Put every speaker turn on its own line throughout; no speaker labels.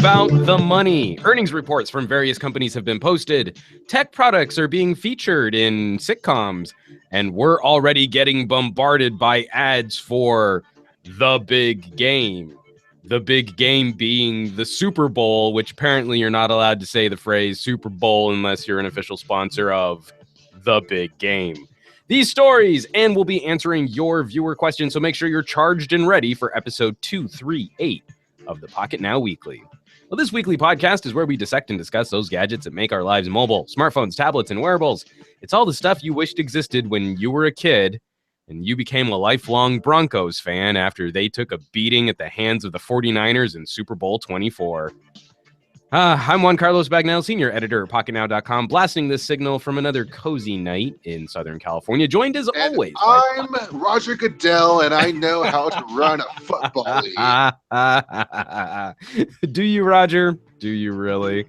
about the money. Earnings reports from various companies have been posted. Tech products are being featured in sitcoms. And we're already getting bombarded by ads for the big game. The big game being the Super Bowl, which apparently you're not allowed to say the phrase Super Bowl unless you're an official sponsor of the big game. These stories, and we'll be answering your viewer questions, so make sure you're charged and ready for episode 238 of the Pocketnow Weekly. Well, this weekly podcast is where we dissect and discuss those gadgets that make our lives mobile, smartphones, tablets, and wearables. It's all the stuff you wished existed when you were a kid and you became a lifelong Broncos fan after they took a beating at the hands of the 49ers in Super Bowl 24. I'm Juan Carlos Bagnell, senior editor at Pocketnow.com, blasting this signal from another cozy night in Southern California, joined as always.
I'm Roger Goodell, and I know how to run a football
league. Do you, Roger? Do you really?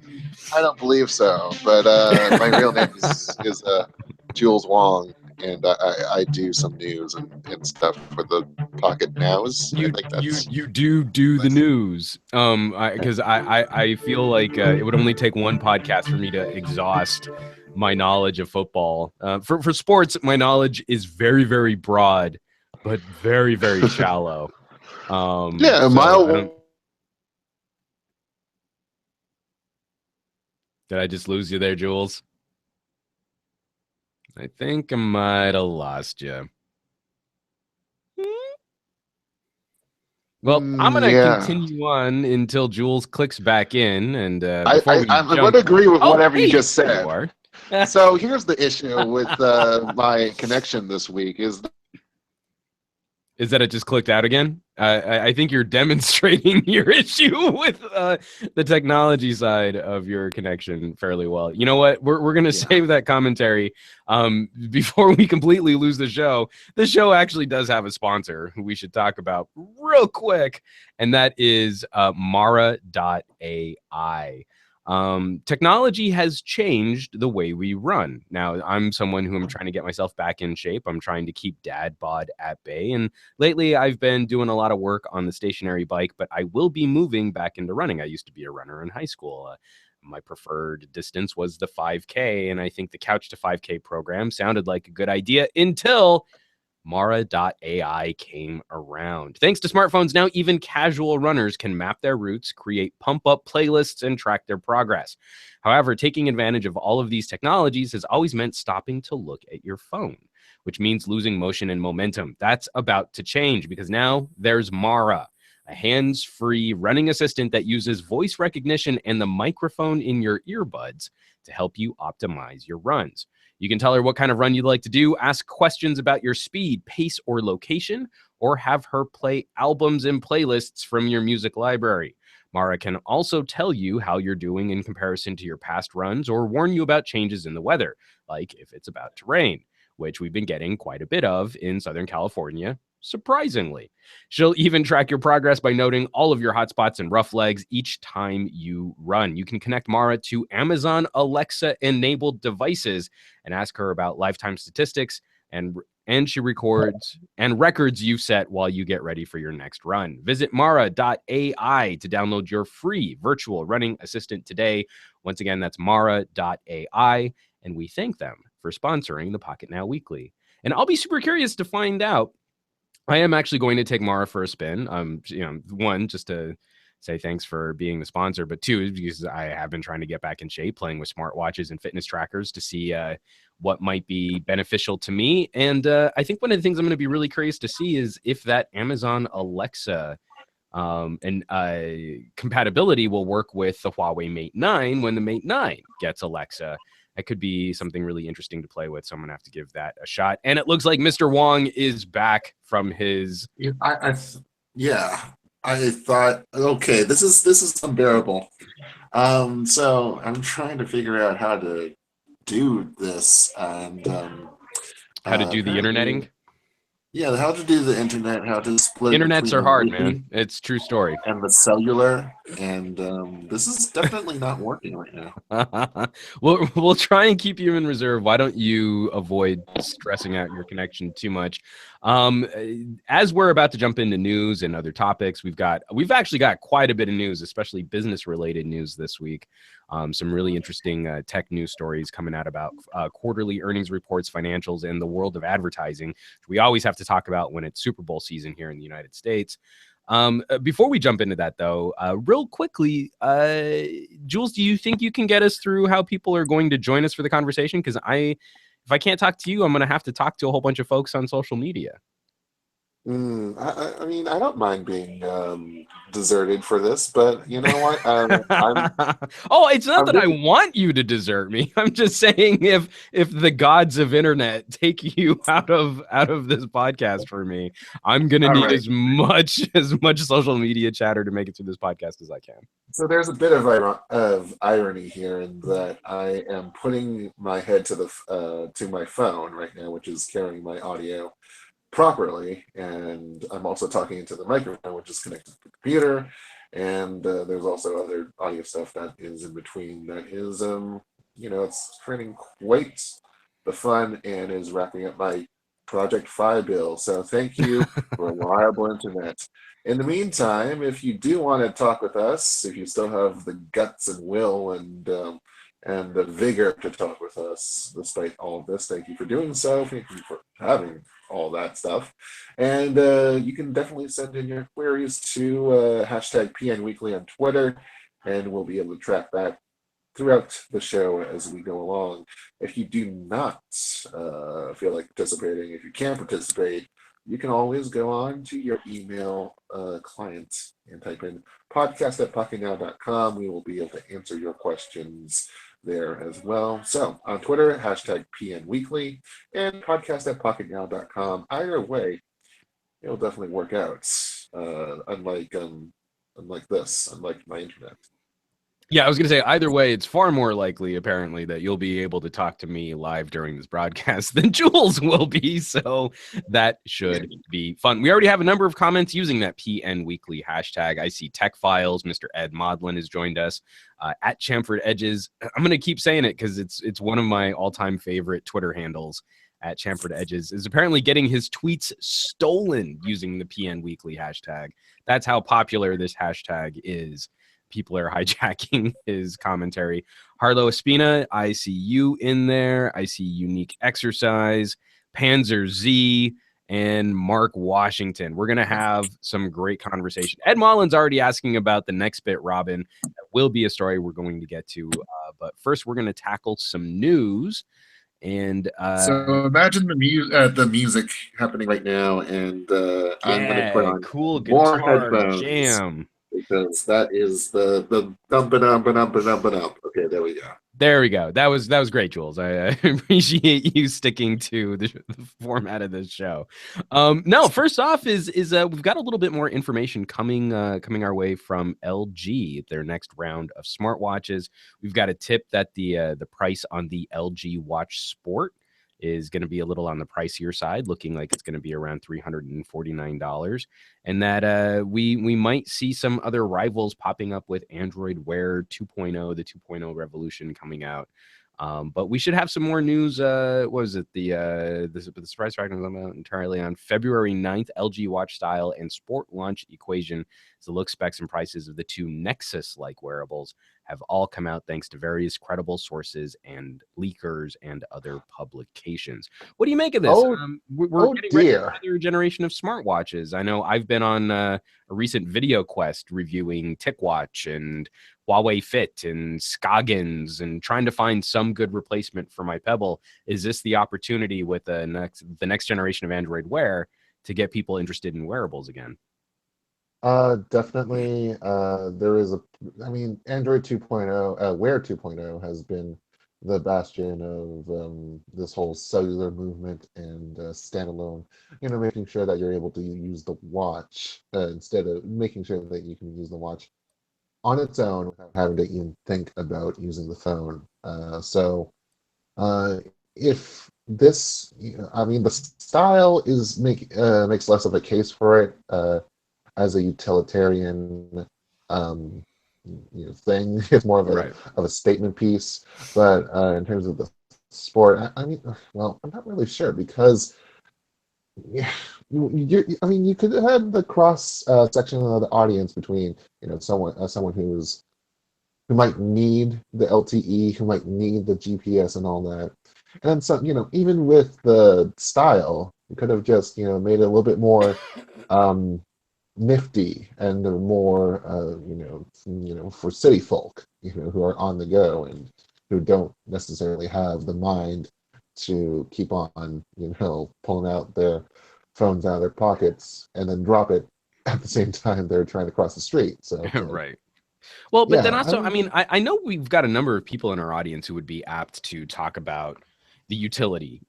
I don't believe so, but my real name is Jules Wong, and I do some news and stuff for the Pocket Nows.
You do the news. Because I feel like it would only take one podcast for me to exhaust my knowledge of football. For sports, my knowledge is very, very broad, but very, very shallow.
Yeah, a mile.
Did I just lose you there, Jules? I think I might have lost you. Well, I'm going to continue on until Jules clicks back in. And
I'm going to agree with whatever you just said. So here's the issue with my connection this week is
that it just clicked out again? I think you're demonstrating your issue with the technology side of your connection fairly well. You know what? We're going to save that commentary before we completely lose the show. The show actually does have a sponsor who we should talk about real quick, and that is Mara.ai. Technology has changed the way we run. Now, I'm someone who I'm trying to get myself back in shape. I'm trying to keep dad bod at bay. And lately I've been doing a lot of work on the stationary bike, but I will be moving back into running. I used to be a runner in high school. My preferred distance was the 5K. And I think the Couch to 5K program sounded like a good idea until Mara.ai came around. Thanks to smartphones, now even casual runners can map their routes, create pump-up playlists, and track their progress. However, taking advantage of all of these technologies has always meant stopping to look at your phone, which means losing motion and momentum. That's about to change because now there's Mara, a hands-free running assistant that uses voice recognition and the microphone in your earbuds to help you optimize your runs. You can tell her what kind of run you'd like to do, ask questions about your speed, pace, or location, or have her play albums and playlists from your music library. Mara can also tell you how you're doing in comparison to your past runs or warn you about changes in the weather, like if it's about to rain, which we've been getting quite a bit of in Southern California, surprisingly. She'll even track your progress by noting all of your hotspots and rough legs each time you run. You can connect Mara to Amazon Alexa-enabled devices and ask her about lifetime statistics, and she records and records you set while you get ready for your next run. Visit Mara.ai to download your free virtual running assistant today. Once again, that's Mara.ai, and we thank them for sponsoring the Pocketnow Weekly. And I'll be super curious to find out. I am actually going to take Mara for a spin. One, just to say thanks for being the sponsor, but two, because I have been trying to get back in shape, playing with smartwatches and fitness trackers to see what might be beneficial to me. And I think one of the things I'm going to be really curious to see is if that Amazon Alexa and compatibility will work with the Huawei Mate 9 when the Mate 9 gets Alexa. That could be something really interesting to play with, so I'm going to have to give that a shot. And it looks like Mr. Wong is back from his...
I thought, okay, this is unbearable. So I'm trying to figure out how to do this. And
how to do the interneting?
Yeah, how to do the internet, how to split
Internets
between
are
the
hard,
Wi-Fi
man. It's true story.
and the cellular, and this is definitely not working right now.
We'll try and keep you in reserve. Why don't you avoid stressing out your connection too much? Um, as we're about to jump into news and other topics, we've actually got quite a bit of news, especially business related news this week. Some really interesting tech news stories coming out about quarterly earnings reports, financials, and the world of advertising, which we always have to talk about when it's Super Bowl season here in the United States. Before we jump into that, though, real quickly, Jules, do you think you can get us through how people are going to join us for the conversation? Because if I can't talk to you, I'm going to have to talk to a whole bunch of folks on social media.
I mean, I don't mind being deserted for this, but you know what?
Oh, it's not
I'm
that I
really,
want you to desert me. I'm just saying if the gods of internet take you out of this podcast for me, I'm gonna
all
need
right.
as much social media chatter to make it through this podcast as I can.
So there's a bit of irony here in that I am putting my head to my phone right now, which is carrying my audio properly, and I'm also talking into the microphone, which is connected to the computer, and there's also other audio stuff that is in between that is, it's creating quite the fun and is wrapping up my Project Fi bill. So thank you for reliable internet. In the meantime, if you do want to talk with us, if you still have the guts and will and the vigor to talk with us despite all of this, thank you for doing so. Thank you for having all that stuff. And you can definitely send in your queries to hashtag PN Weekly on Twitter, and we'll be able to track that throughout the show as we go along. If you do not feel like participating, if you can't participate, you can always go on to your email client and type in podcast@pocketnow.com. We will be able to answer your questions there as well. So on Twitter, hashtag PN Weekly and podcast@pocketnow.com. Either way, it'll definitely work out. Unlike my internet.
Yeah, I was going to say either way, it's far more likely, apparently, that you'll be able to talk to me live during this broadcast than Jules will be. So that should be fun. We already have a number of comments using that PN Weekly hashtag. I see Tech Files. Mr. Ed Modlin has joined us at Chamfered Edges. I'm going to keep saying it because it's one of my all-time favorite Twitter handles. At Chamfered Edges is apparently getting his tweets stolen using the PN Weekly hashtag. That's how popular this hashtag is. People are hijacking his commentary. Harlow Espina, I see you in there. I see Unique Exercise, Panzer Z, and Mark Washington. We're going to have some great conversation. Ed Mullen's already asking about the Nextbit Robin. That will be a story we're going to get to. But first, we're going to tackle some news. And
so imagine the music happening right now, and I'm going to put on
cool
more
guitar
headphones
jam.
because that is the dump. Okay, there we go.
There we go. That was great, Jules. I appreciate you sticking to the format of this show. No, first off is we've got a little bit more information coming our way from LG. Their next round of smartwatches. We've got a tip that the price on the LG Watch Sport is going to be a little on the pricier side, looking like it's going to be around $349, and that we might see some other rivals popping up with Android Wear 2.0, the 2.0 revolution coming out. But we should have some more news. What was it? The surprise factor comes out entirely on February 9th. LG Watch Style and Sport Launch Equation. The look, specs, and prices of the two Nexus-like wearables have all come out thanks to various credible sources and leakers and other publications. What do you make of this? We're getting ready for another generation of smartwatches. I know I've been on a recent video quest reviewing TicWatch and Huawei Fit and Scoggins and trying to find some good replacement for my Pebble. Is this the opportunity with the next generation of Android Wear to get people interested in wearables again?
Definitely. Android 2.0, Wear 2.0 has been the bastion of this whole cellular movement and standalone, making sure that you're able to use the watch instead of making sure that you can use the watch on its own without having to even think about using the phone. So if this, I mean, the style makes less of a case for it as a utilitarian um, thing. It's more of
Right.
a statement piece. But in terms of the sport, I mean, well, I'm not really sure because yeah, I mean, you could have the cross section of the audience between someone who might need the LTE, who might need the GPS and all that. And then some, even with the style, you could have just, made it a little bit more um, nifty and more, for city folk, who are on the go and who don't necessarily have the mind to keep on, pulling out their phones out of their pockets and then drop it at the same time they're trying to cross the street. So it's like,
Right. Well, but then
yeah, I
also, I
don't
mean,
think.
I know we've got a number of people in our audience who would be apt to talk about the utility.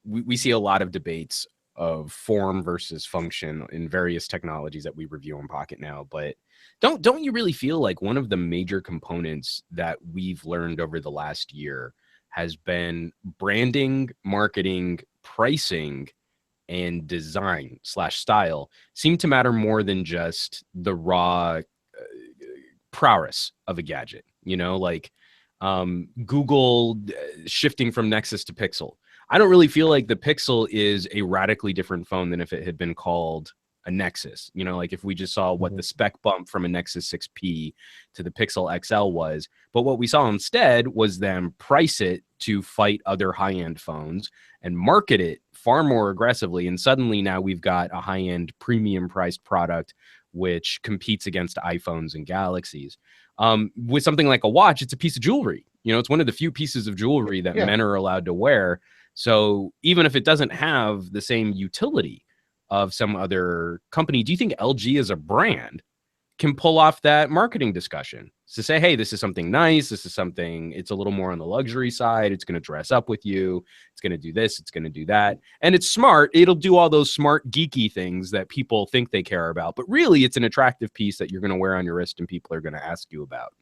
We see a lot of debates of form versus function in various technologies that we review on Pocket Now. But don't you really feel like one of the major components that we've learned over the last year has been branding, marketing, pricing, and design slash style seem to matter more than just the raw prowess of a gadget, like Google shifting from Nexus to Pixel. I don't really feel like the Pixel is a radically different phone than if it had been called a Nexus. Like if we just saw what the
Mhm.
spec bump from a Nexus 6P to the Pixel XL was. But what we saw instead was them price it to fight other high-end phones and market it far more aggressively. And suddenly now we've got a high-end premium priced product which competes against iPhones and Galaxies. With something like a watch, it's a piece of jewelry. It's one of the few pieces of jewelry that
Yeah.
men are allowed to wear. So even if it doesn't have the same utility of some other company, do you think LG as a brand can pull off that marketing discussion to say, hey, this is something nice. This is something, it's a little more on the luxury side. It's going to dress up with you. It's going to do this. It's going to do that. And it's smart. It'll do all those smart, geeky things that people think they care about. But really, it's an attractive piece that you're going to wear on your wrist and people are going to ask you about.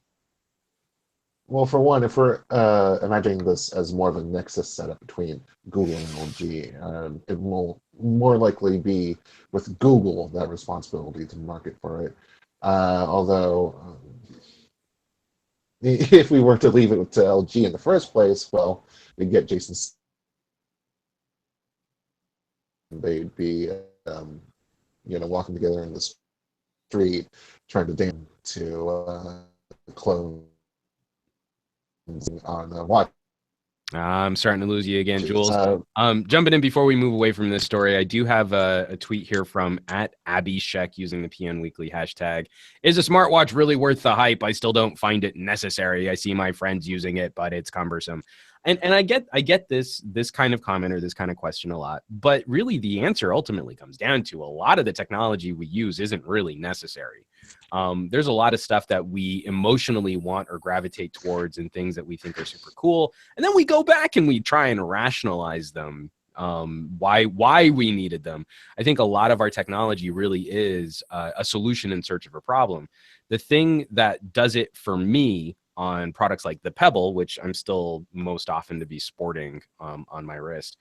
Well, for one, if we're imagining this as more of a nexus setup between Google and LG, it will more likely be with Google that responsibility to market for it. Although, if we were to leave it to LG in the first place, well, we'd get Jason. They'd be, um, walking together in the street, trying to dance to clones on the watch.
I'm starting to lose you again, Jules.
Uh,
Jumping in before we move away from this story, I do have a tweet here from @AbbySheck using the PN Weekly hashtag. Is a smartwatch really worth the hype? I still don't find it necessary. I see my friends using it, but it's cumbersome. And I get this kind of comment or this kind of question a lot, but really the answer ultimately comes down to a lot of the technology we use isn't really necessary. There's a lot of stuff that we emotionally want or gravitate towards and things that we think are super cool. And then we go back and we try and rationalize them, why we needed them. I think a lot of our technology really is a solution in search of a problem. The thing that does it for me on products like the Pebble, which I'm still most often to be sporting on my wrist,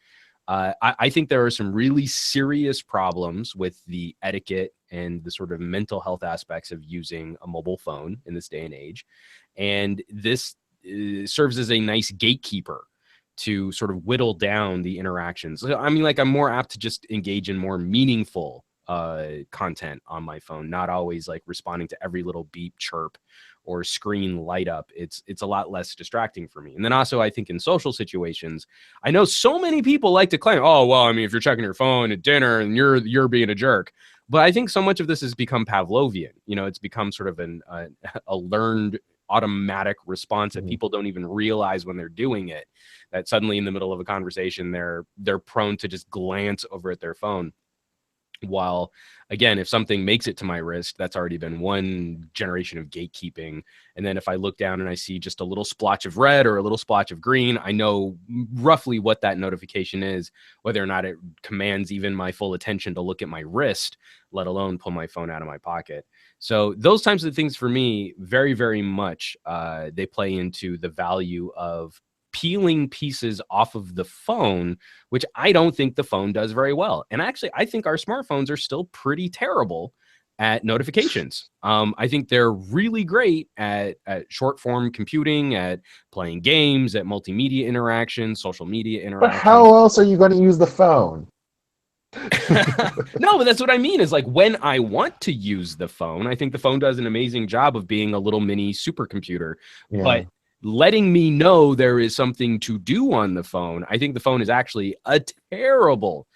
I think there are some really serious problems with the etiquette and the sort of mental health aspects of using a mobile phone in this day and age. And this serves as a nice gatekeeper to sort of whittle down the interactions. I mean, like I'm more apt to just engage in more meaningful content on my phone, not always like responding to every little beep, chirp, or screen light up. It's a lot less distracting for me. And then also I think in social situations, I know so many people like to claim, oh, well, I mean, if you're checking your phone at dinner and you're being a jerk. But I think so much of this has become Pavlovian. It's become sort of a learned automatic response that
mhm.
people don't even realize when they're doing it, that suddenly in the middle of a conversation, they're prone to just glance over at their phone. While again, if something makes it to my wrist, that's already been one generation of gatekeeping. And then if I look down and I see just a little splotch of red or a little splotch of green, I know roughly what that notification is, whether or not it commands even my full attention to look at my wrist, let alone pull my phone out of my pocket. So those types of things for me, very, very much, they play into the value of peeling pieces off of the phone, which I don't think the phone does very well. And actually, I think our smartphones are still pretty terrible at notifications. I think they're really great at short form computing, at playing games, at multimedia interactions, social media
But
interactions.
how else are you going to use the phone?
No, but that's what I mean is like when I want to use the phone, I think the phone does an amazing job of being a little mini supercomputer.
Yeah.
But letting me know there is something to do on the phone, I think the phone is actually a terrible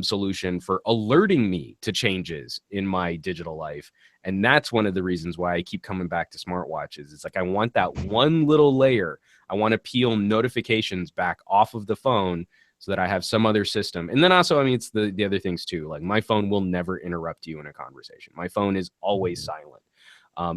solution for alerting me to changes in my digital life. And that's one of the reasons why I keep coming back to smartwatches. It's like I want that one little layer. I want to peel notifications back off of the phone so that I have some other system. And then also, I mean, it's the other things too. Like my phone will never interrupt you in a conversation. My phone is always silent.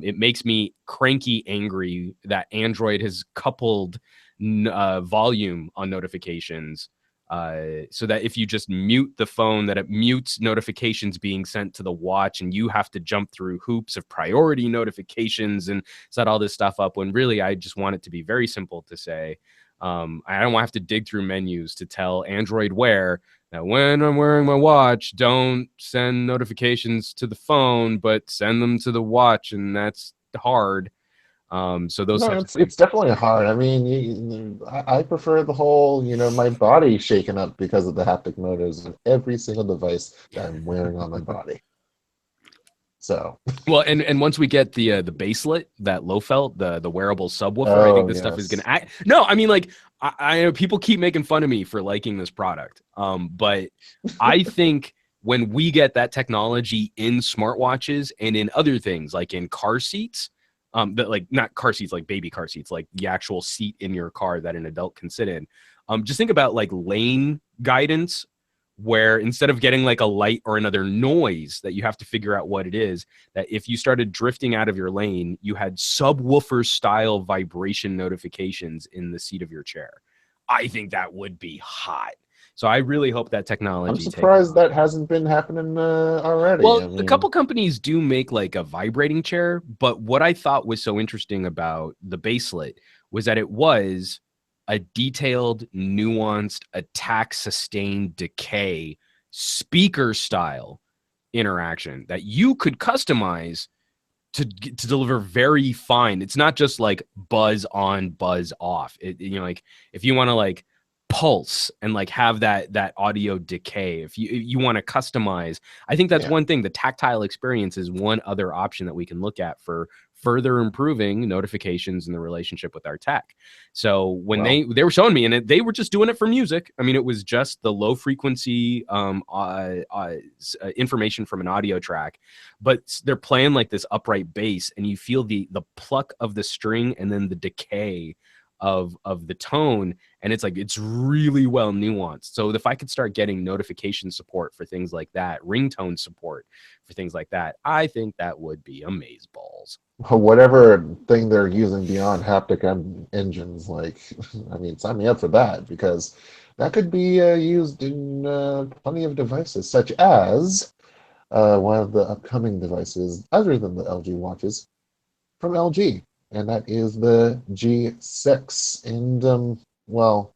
It makes me cranky angry that Android has coupled volume on notifications so that if you just mute the phone, that it mutes notifications being sent to the watch, and you have to jump through hoops of priority notifications and set all this stuff up, when really I just want it to be very simple to say, I don't have to dig through menus to tell Android Wear that when I'm wearing my watch, don't send notifications to the phone, but send them to the watch, and that's hard. So those
No,
types of
it's definitely hard. I mean, I prefer the whole, my body shaken up because of the haptic motors in every single device that I'm wearing on my body. So
well, and once we get the baselet, that low felt, the wearable subwoofer, I think this stuff is gonna act. No, I mean, like I know people keep making fun of me for liking this product, but I think when we get that technology in smartwatches and in other things like in car seats, that like not car seats like baby car seats, like the actual seat in your car that an adult can sit in. Just think about like lane guidance, where instead of getting like a light or another noise that you have to figure out what it is, that if you started drifting out of your lane, you had subwoofer style vibration notifications in the seat of your chair. I think that would be hot. So I really hope that technology.
I'm surprised that hasn't been happening already.
Well,
I mean,
a couple companies do make like a vibrating chair, but what I thought was so interesting about the baselet was that it was a detailed, nuanced, attack, sustained, decay, speaker style interaction that you could customize to deliver very fine. It's not just like buzz on, buzz off. Like if you want to like pulse and like have that audio decay, if you want to customize, I think that's one thing. The tactile experience is one other option that we can look at for further improving notifications and the relationship with our tech. So when they were showing me, and they were just doing it for music. I mean, it was just the low frequency information from an audio track, but they're playing like this upright bass, and you feel the pluck of the string and then the decay of the tone, and it's really well nuanced. So if I could start getting notification support for things like that, ringtone support for things like that, I think that would be amazeballs.
Whatever thing they're using beyond haptic engines, like, I mean, sign me up for that, because that could be used in plenty of devices, such as one of the upcoming devices, other than the LG watches, from LG. And that is the G6. And, well,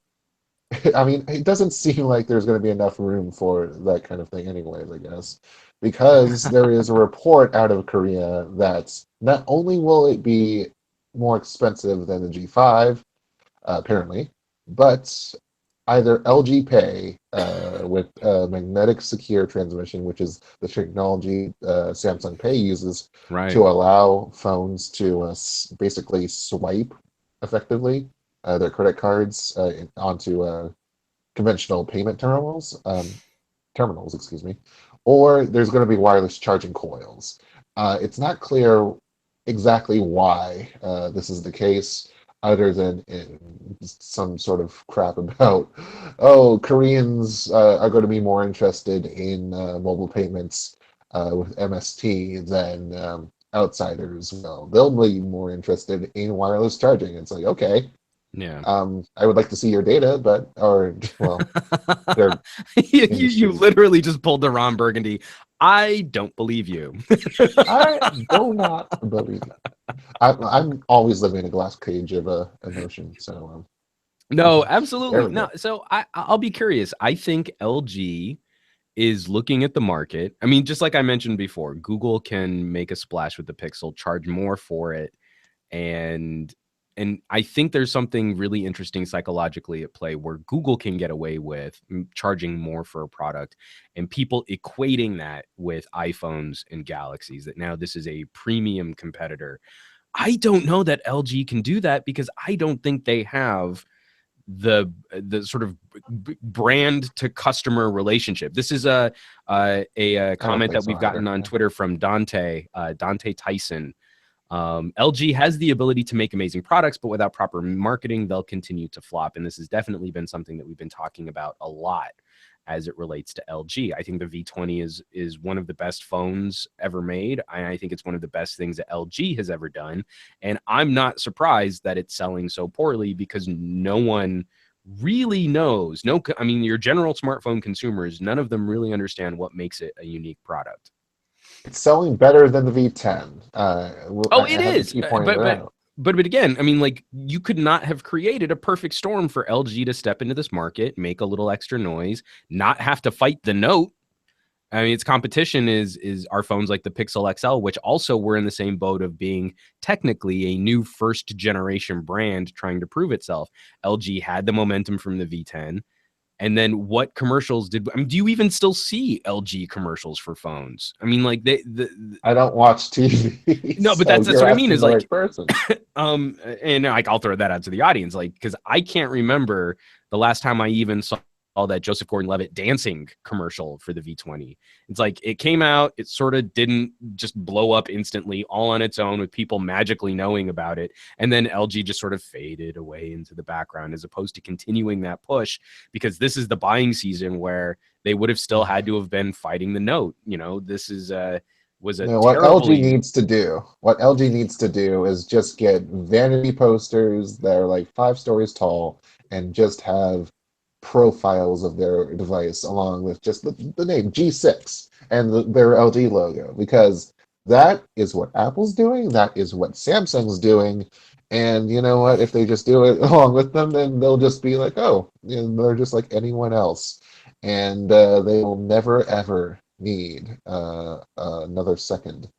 I mean, it doesn't seem like there's going to be enough room for that kind of thing anyways, I guess. Because there is a report out of Korea that not only will it be more expensive than the G5, apparently, but either LG Pay with magnetic secure transmission, which is the technology Samsung Pay uses to allow phones to basically swipe effectively their credit cards onto conventional payment terminals, excuse me, or there's going to be wireless charging coils. It's not clear exactly why this is the case, other than some sort of crap about, Koreans are going to be more interested in mobile payments with MST than outsiders. Well, they'll be more interested in wireless charging. It's like, okay.
Yeah.
I would like to see your data,
you literally just pulled the Ron Burgundy. I don't believe you.
I do not believe it. I'm always living in a glass cage of emotion. So
No, absolutely.
There we
No,
go.
so I'll be curious. I think LG is looking at the market. I mean, just like I mentioned before, Google can make a splash with the Pixel, charge more for it, and I think there's something really interesting psychologically at play where Google can get away with charging more for a product, and people equating that with iPhones and Galaxies, that now this is a premium competitor. I don't know that LG can do that because I don't think they have the sort of brand to customer relationship. This is a
I don't
comment
think
that
so
we've gotten
either.
on
Yeah.
Twitter from Dante Tyson. LG has the ability to make amazing products, but without proper marketing, they'll continue to flop. And this has definitely been something that we've been talking about a lot as it relates to LG. I think the V20 is one of the best phones ever made. I think it's one of the best things that LG has ever done. And I'm not surprised that it's selling so poorly because no one really knows. No, I mean, your general smartphone consumers, none of them really understand what makes it a unique product.
It's selling better than the V10.
Oh,
I
it
have to
is.
keep pointing it out.
But again, I mean, like, you could not have created a perfect storm for LG to step into this market, make a little extra noise, not have to fight the Note. I mean, its competition is our phones like the Pixel XL, which also were in the same boat of being technically a new first generation brand trying to prove itself. LG had the momentum from the V10. And then what commercials did, I mean, do you even still see LG commercials for phones? I mean, like
I don't watch TV,
no, but
so
that's
you're
what I mean
asking
is
the
like,
right person.
and like, I'll throw that out to the audience, like, because I can't remember the last time I even saw that Joseph Gordon-Levitt dancing commercial for the V20. It's like it came out, it sort of didn't just blow up instantly all on its own with people magically knowing about it, and then LG just sort of faded away into the background as opposed to continuing that push, because this is the buying season where they would have still had to have been fighting the Note. You know, this is was a
No,
terribly
what LG needs to do is just get vanity posters that are like 5 stories tall and just have profiles of their device along with just the name G6 and their LG logo, because that is what Apple's doing, that is what Samsung's doing, and you know what? If they just do it along with them, then they'll just be like, oh, you know, they're just like anyone else, and they will never ever need another second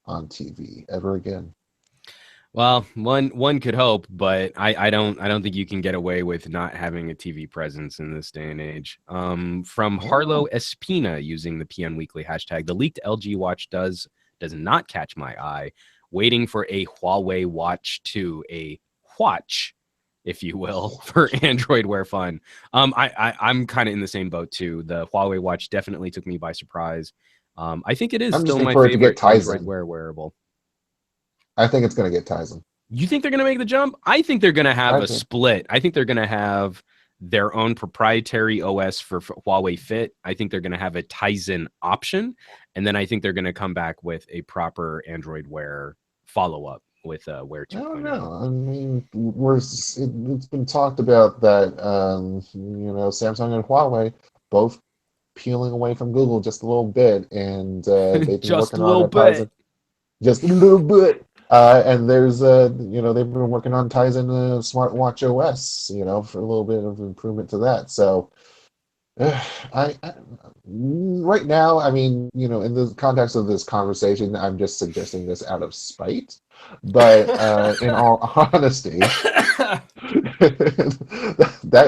on TV ever again.
Well, one could hope, but I don't think you can get away with not having a TV presence in this day and age. From Harlow
Oh,
Espina using the PN Weekly hashtag, the leaked LG Watch does not catch my eye. Waiting for a Huawei Watch 2, a watch, if you will, for Android Wear fun. I'm kind of in the same boat too. The Huawei Watch definitely took me by surprise. I think it is
I'm just
still
looking
my
for it to get
favorite Android
Tizen.
Wear wearable.
I think it's going to get Tizen.
You think they're going to make the jump? I think they're going to have
I
a
think.
split. I think they're going to have their own proprietary OS for Huawei Fit. I think they're going to have a Tizen option. And then I think they're going to come back with a proper Android Wear follow-up with Wear
I don't
2.0.
know. I mean, it's been talked about that Samsung and Huawei both peeling away from Google just a little bit, and they've been
Just a
working on
little
a Tizen
bit.
just a little bit. And there's they've been working on Tizen smartwatch OS, for a little bit of improvement to that. So I right now, I mean, in the context of this conversation, I'm just suggesting this out of spite. But in all honesty, that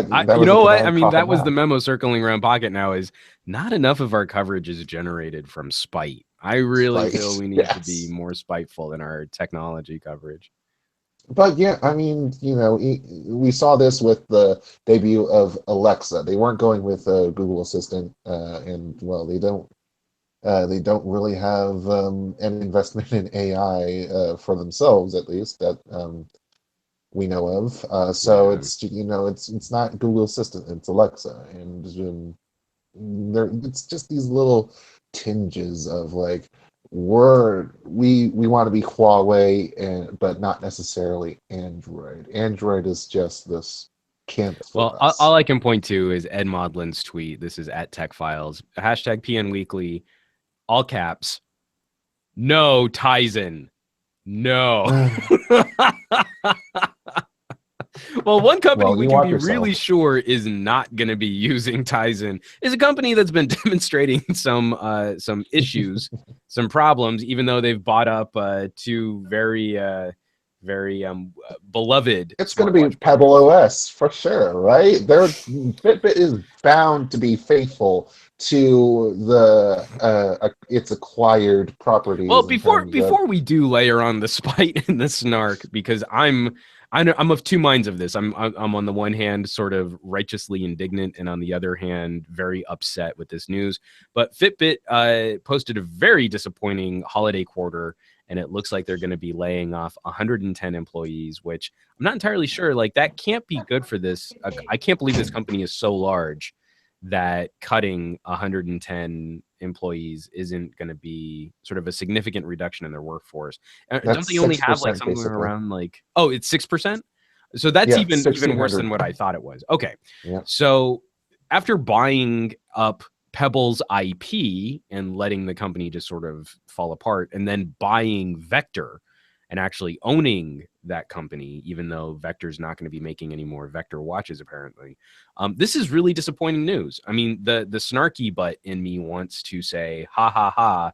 You
was a
know what? I
command
mean,
Pocket
that was the
now.
memo circling around Pocketnow is not enough of our coverage is generated from spite. I really feel
Spite,
we need to be
yes.
more spiteful in our technology coverage.
But yeah, I mean, we saw this with the debut of Alexa. They weren't going with Google Assistant, and well, they don't really have any investment in AI for themselves, at least that we know of. So
Yeah.
it's not Google Assistant, it's Alexa, and it's just these little tinges of like we want to be Huawei, but not necessarily Android. Android is just this canvas for
Well, all
us.
I can point to is Ed Modlin's tweet. This is at Tech Files. Hashtag PN Weekly, all caps. No, Tizen. No. Well, one company
Well,
we
you
can
watch
be really
yourself.
sure is not going to be using Tizen is a company that's been demonstrating some issues, some problems, even though they've bought up two very beloved
It's going to be
smartwatch
Pebble
brands.
OS for sure, right? Fitbit is bound to be faithful to its acquired
Well,
properties in
before
terms of.
before we do layer on the spite and the snark, because I'm of two minds of this. I'm on the one hand sort of righteously indignant, and on the other hand very upset with this news. But Fitbit posted a very disappointing holiday quarter, and it looks like they're going to be laying off 110 employees, which I'm not entirely sure. Like that can't be good for this. I can't believe this company is so large that cutting 110 employees isn't going to be sort of a significant reduction in their workforce. Don't
That's
they only have like
6%
somewhere
basically.
around like, oh, it's 6%? So that's
Yeah,
even worse
1,600.
than what I thought it was. Okay.
Yeah.
So after buying up Pebble's IP and letting the company just sort of fall apart, and then buying Vector and actually owning that company, even though Vector's not going to be making any more Vector watches, apparently. This is really disappointing news. I mean, the snarky butt in me wants to say, ha ha ha,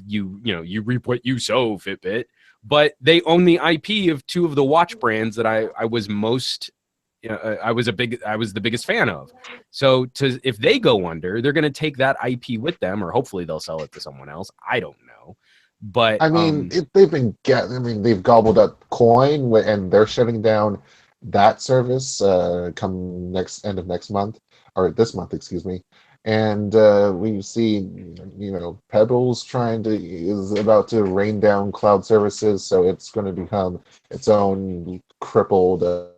you reap what you sow, Fitbit. But they own the IP of two of the watch brands that I was most I was the biggest fan of. So if they go under, they're going to take that IP with them, or hopefully they'll sell it to someone else. I don't know, but
I mean, they've gobbled up Coin, and they're shutting down that service come end of next month, or this month, excuse me. And we see, Pebbles is about to rain down cloud services, so it's going to become its own crippled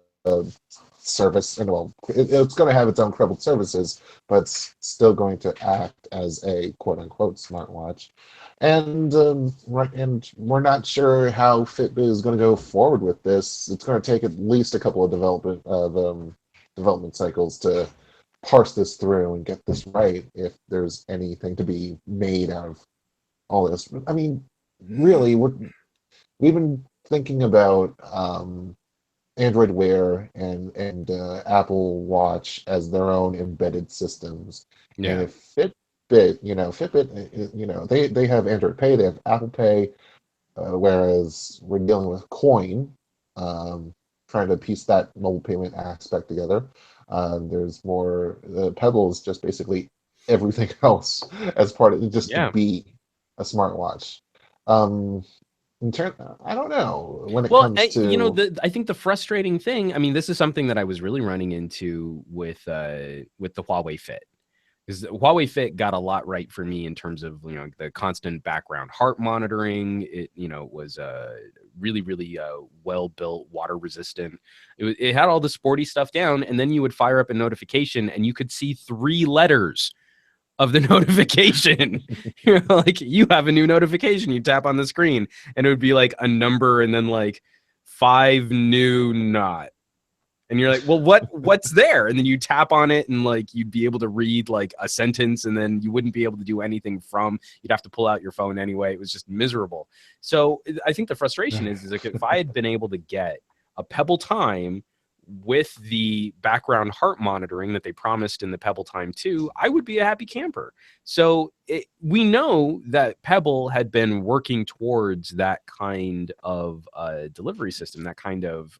service. And well, it's going to have its own crippled services, but it's still going to act as a quote unquote smartwatch. And and we're not sure how Fitbit is going to go forward with this. It's going to take at least a couple of development cycles to parse this through and get this right, if there's anything to be made out of all this. I mean, really, we've been thinking about Android Wear and Apple Watch as their own embedded systems.
yeah.
And if Fitbit, they have Android Pay, they have Apple Pay, whereas we're dealing with Coin, trying to piece that mobile payment aspect together. There's more. Pebble is just basically everything else as part of it, just to be a smartwatch. I don't know when it comes to.
I think the frustrating thing. I mean, this is something that I was really running into with the Huawei Fit. Because the Huawei Fit got a lot right for me in terms of the constant background heart monitoring. It was really well built, water resistant. It had all the sporty stuff down, and then you would fire up a notification, and you could see 3 letters of the notification. Like, you have a new notification. You tap on the screen, and it would be like a number, and then like 5 new not. And you're like, well, what's there? And then you tap on it, and like you'd be able to read like a sentence, and then you wouldn't be able to do anything you'd have to pull out your phone anyway. It was just miserable. So I think the frustration is like, if I had been able to get a Pebble Time with the background heart monitoring that they promised in the Pebble Time 2, I would be a happy camper. So we know that Pebble had been working towards that kind of delivery system, that kind of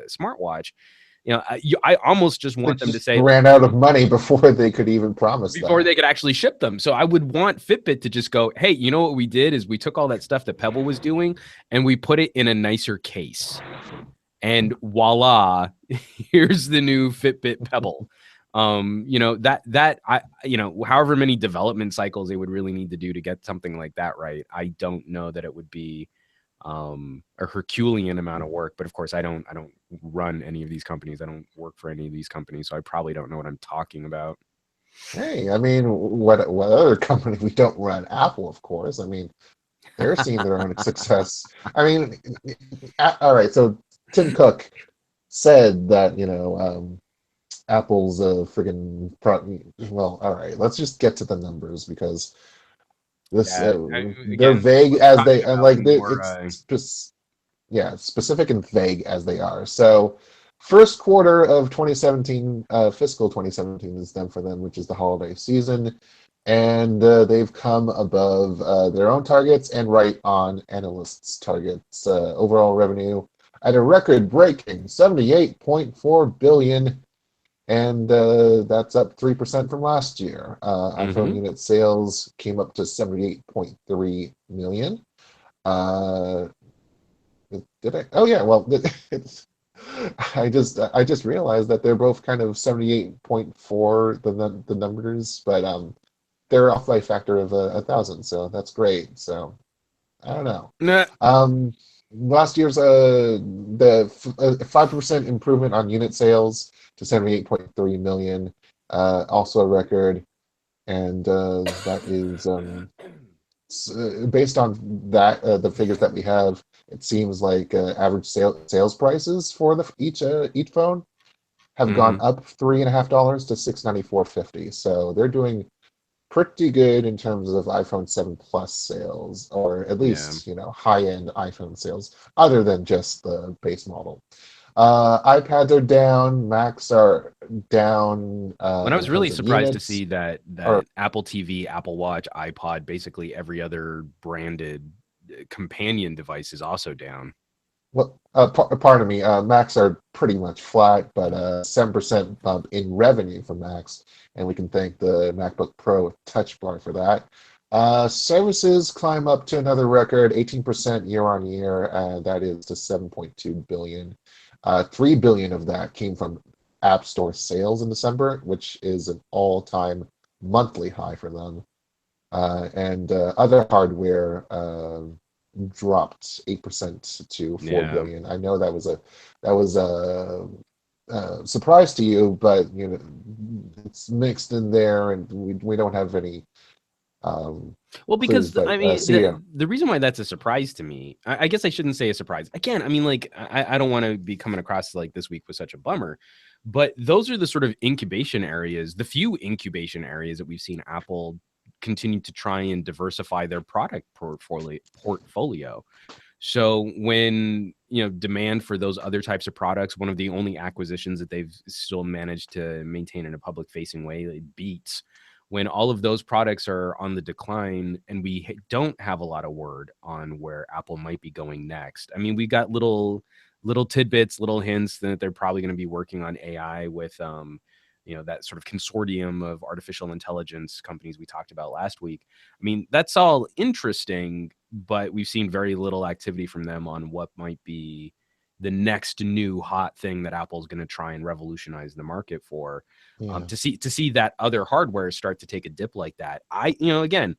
smartwatch. I almost just want them to say
ran out of money before they could even promise
before
that.
they could actually ship them. So I would want Fitbit to just go, hey, you know what we did is we took all that stuff that Pebble was doing and we put it in a nicer case. And voila, here's the new Fitbit Pebble. However many development cycles they would really need to do to get something like that right, I don't know that it would be a Herculean amount of work. But of course, I don't run any of these companies. I don't work for any of these companies, so I probably don't know what I'm talking about.
Hey, I mean, what other company? We don't run Apple, of course. I mean, they're seeing their own success. I mean, all right. So Tim Cook said that Apple's friggin' well, all right. Let's just get to the numbers, because they're vague as they specific and vague as they are. So first quarter of 2017, fiscal 2017 is done for them, which is the holiday season. And they've come above their own targets and right on analysts' targets. Overall revenue at a record-breaking 78.4 billion, and that's up 3% from last year. iPhone unit sales came up to 78.3 million. Did I? Oh yeah. Well, it's. I just realized that they're both kind of 78.4 the numbers, but they're off by a factor of 1,000, so that's great. So I don't know.
Nah.
Last year's the 5% improvement on unit sales to 78.3 million, also a record, and that is based on that the figures that we have. It seems like average sales prices for each phone have gone up $3.50 to $694.50. So they're doing pretty good in terms of iPhone 7 Plus sales, or at least high-end iPhone sales, other than just the base model. iPads are down, Macs are down.
When I was really surprised to see that Apple TV, Apple Watch, iPod, basically every other branded companion device is also down.
Well, pardon me, Macs are pretty much flat, but 7% bump in revenue for Macs, and we can thank the MacBook Pro Touch Bar for that. Services climb up to another record, 18% year on year. That is to 7.2 billion. 3 billion of that came from App Store sales in December, which is an all-time monthly high for them. And other hardware dropped 8% to 4 billion. I know that was a surprise to you, but it's mixed in there, and we don't have any.
Well, because I mean, the reason why that's a surprise to me, I guess I shouldn't say a surprise. Again, I mean, like, I don't want to be coming across like this week was such a bummer, but those are the sort of incubation areas, the few incubation areas that we've seen Apple continue to try and diversify their product portfolio. So when demand for those other types of products, one of the only acquisitions that they've still managed to maintain in a public facing way, like Beats, when all of those products are on the decline and we don't have a lot of word on where Apple might be going next. I mean, we got little tidbits, little hints that they're probably going to be working on AI with that sort of consortium of artificial intelligence companies we talked about last week. I mean, that's all interesting, but we've seen very little activity from them on what might be the next new hot thing that Apple's going to try and revolutionize the market for. To see that other hardware start to take a dip like that, again,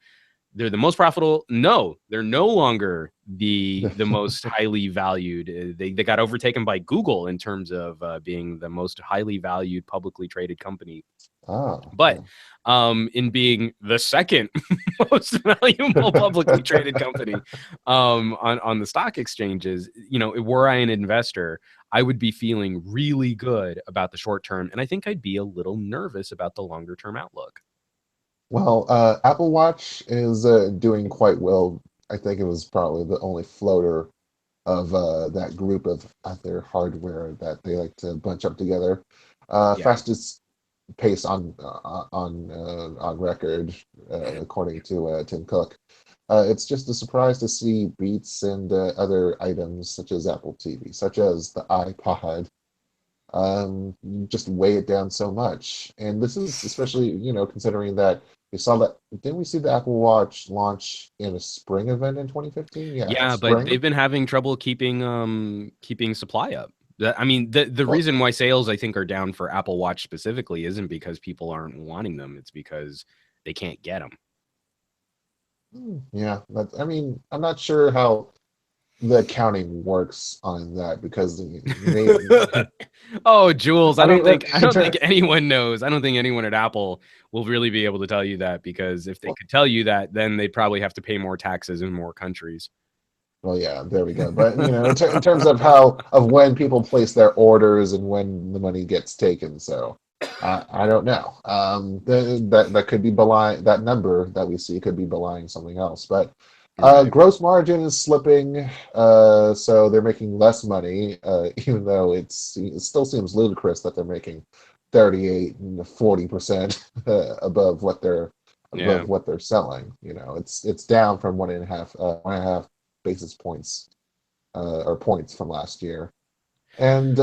they're the most profitable. No, they're no longer the most highly valued. They got overtaken by Google in terms of being the most highly valued publicly traded company. In being the second most valuable publicly traded company on the stock exchanges, were I an investor, I would be feeling really good about the short term, and I think I'd be a little nervous about the longer term outlook.
Well, Apple Watch is doing quite well. I think it was probably the only floater of that group of other hardware that they like to bunch up together. Fastest pace on record, according to Tim Cook. It's just a surprise to see Beats and other items such as Apple TV, such as the iPod, just weigh it down so much. And this is especially, considering that we saw that, didn't we see the Apple Watch launch in a spring event in 2015?
Yeah, but they've been having trouble keeping supply up. I mean, the reason why sales, I think, are down for Apple Watch specifically isn't because people aren't wanting them. It's because they can't get them.
Yeah, but I mean, I'm not sure how the accounting works on that, because
oh, Jules, I don't think anyone knows. I don't think anyone at Apple will really be able to tell you that, because if they could tell you that, then they'd probably have to pay more taxes in more countries.
Well, yeah, there we go. But in terms of when people place their orders and when the money gets taken, so I don't know. That could be belying, that number that we see could be belying something else. But
Right.
Gross margin is slipping, so they're making less money, even though it still seems ludicrous that they're making 38 and 40%
Yeah.
above what they're selling. It's down from 1.5 basis points or points from last year. And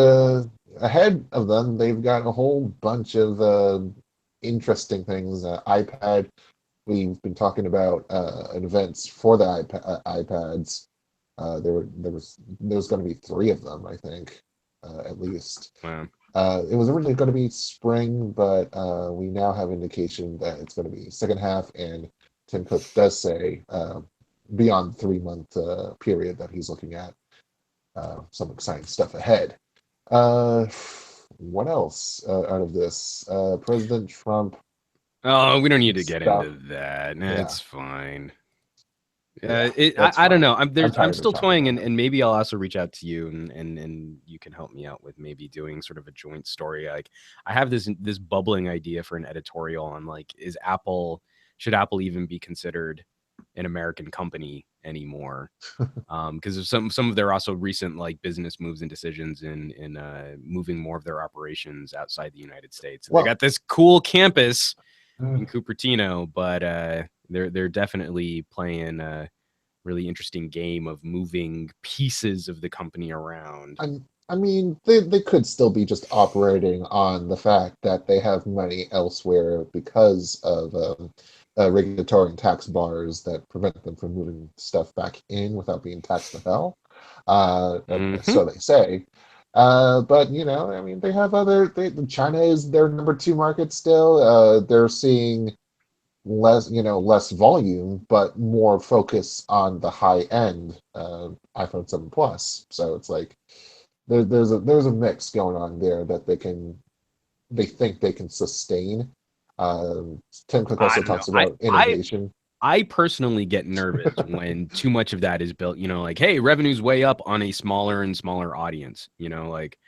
ahead of them, they've got a whole bunch of interesting things. iPad. We've been talking about events for the iPads. There's going to be 3 of them, I think, at least.
Wow.
It was originally going to be spring, but we now have indication that it's going to be second half. And Tim Cook does say beyond 3-month period that he's looking at some exciting stuff ahead. What else out of this? President Trump.
Oh, we don't need to get
Stop.
into that. Nah,
Yeah.
it's fine.
Yeah,
I
that's
don't
fine.
know. I'm
tired of
still
talking
toying,
about
and maybe I'll also reach out to you, and you can help me out with maybe doing sort of a joint story. Like, I have this bubbling idea for an editorial on, like, should Apple even be considered an American company anymore? Because of some of their also recent, like, business moves and decisions in moving more of their operations outside the United States. And they
Well,
got this cool campus in
mm,
Cupertino, but they're definitely playing a really interesting game of moving pieces of the company around.
I mean, they could still be just operating on the fact that they have money elsewhere because of regulatory and tax bars that prevent them from moving stuff back in without being taxed to hell.
Mhm.
So they say. But I mean, they have China is their number 2 market still. They're seeing less volume, but more focus on the high end iPhone 7 Plus. So it's like there's a mix going on there that they think they can sustain. Tim Cook
I
also
don't know.
talks about innovation.
I personally get nervous when too much of that is built, like, hey, revenue's way up on a smaller and smaller audience, like,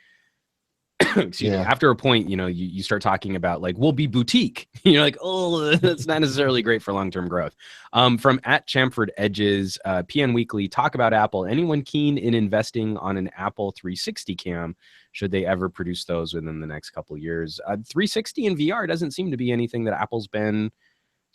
excuse me,
Yeah,
after a point, you start talking about, like, we'll be boutique. You're like, oh, that's not necessarily great for long-term growth. From at Chamford Edges, PN Weekly, talk about Apple. Anyone keen in investing on an Apple 360 cam? Should they ever produce those within the next couple of years? 360 in VR doesn't seem to be anything that Apple's been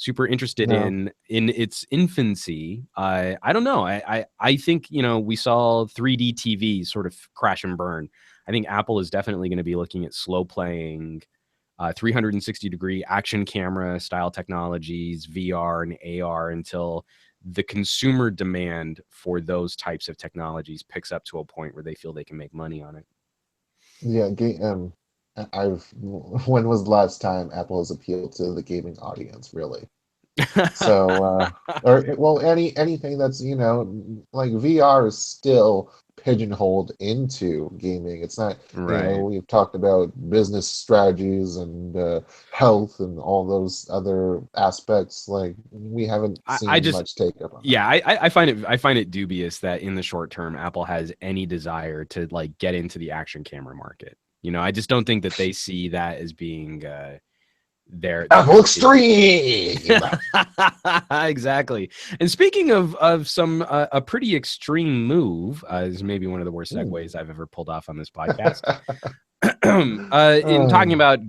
super interested
no,
in its infancy. I don't know. I think we saw 3D TV sort of crash and burn. I think Apple is definitely going to be looking at slow playing 360-degree action camera style technologies, VR and AR, until the consumer demand for those types of technologies picks up to a point where they feel they can make money on it.
yeah. I've when was the last time Apple has appealed to the gaming audience, really? So, or well, anything that's like VR is still pigeonholed into gaming. It's not,
Right.
we've talked about business strategies and health and all those other aspects. Like we haven't
I
seen
just
much take up on that.
yeah, I find it dubious that in the short term Apple has any desire to, like, get into the action camera market. I just don't think that they see that as being their
Apple Extreme.
exactly. And speaking of some a pretty extreme move, this is maybe one of the worst segues I've ever pulled off on this podcast. In talking about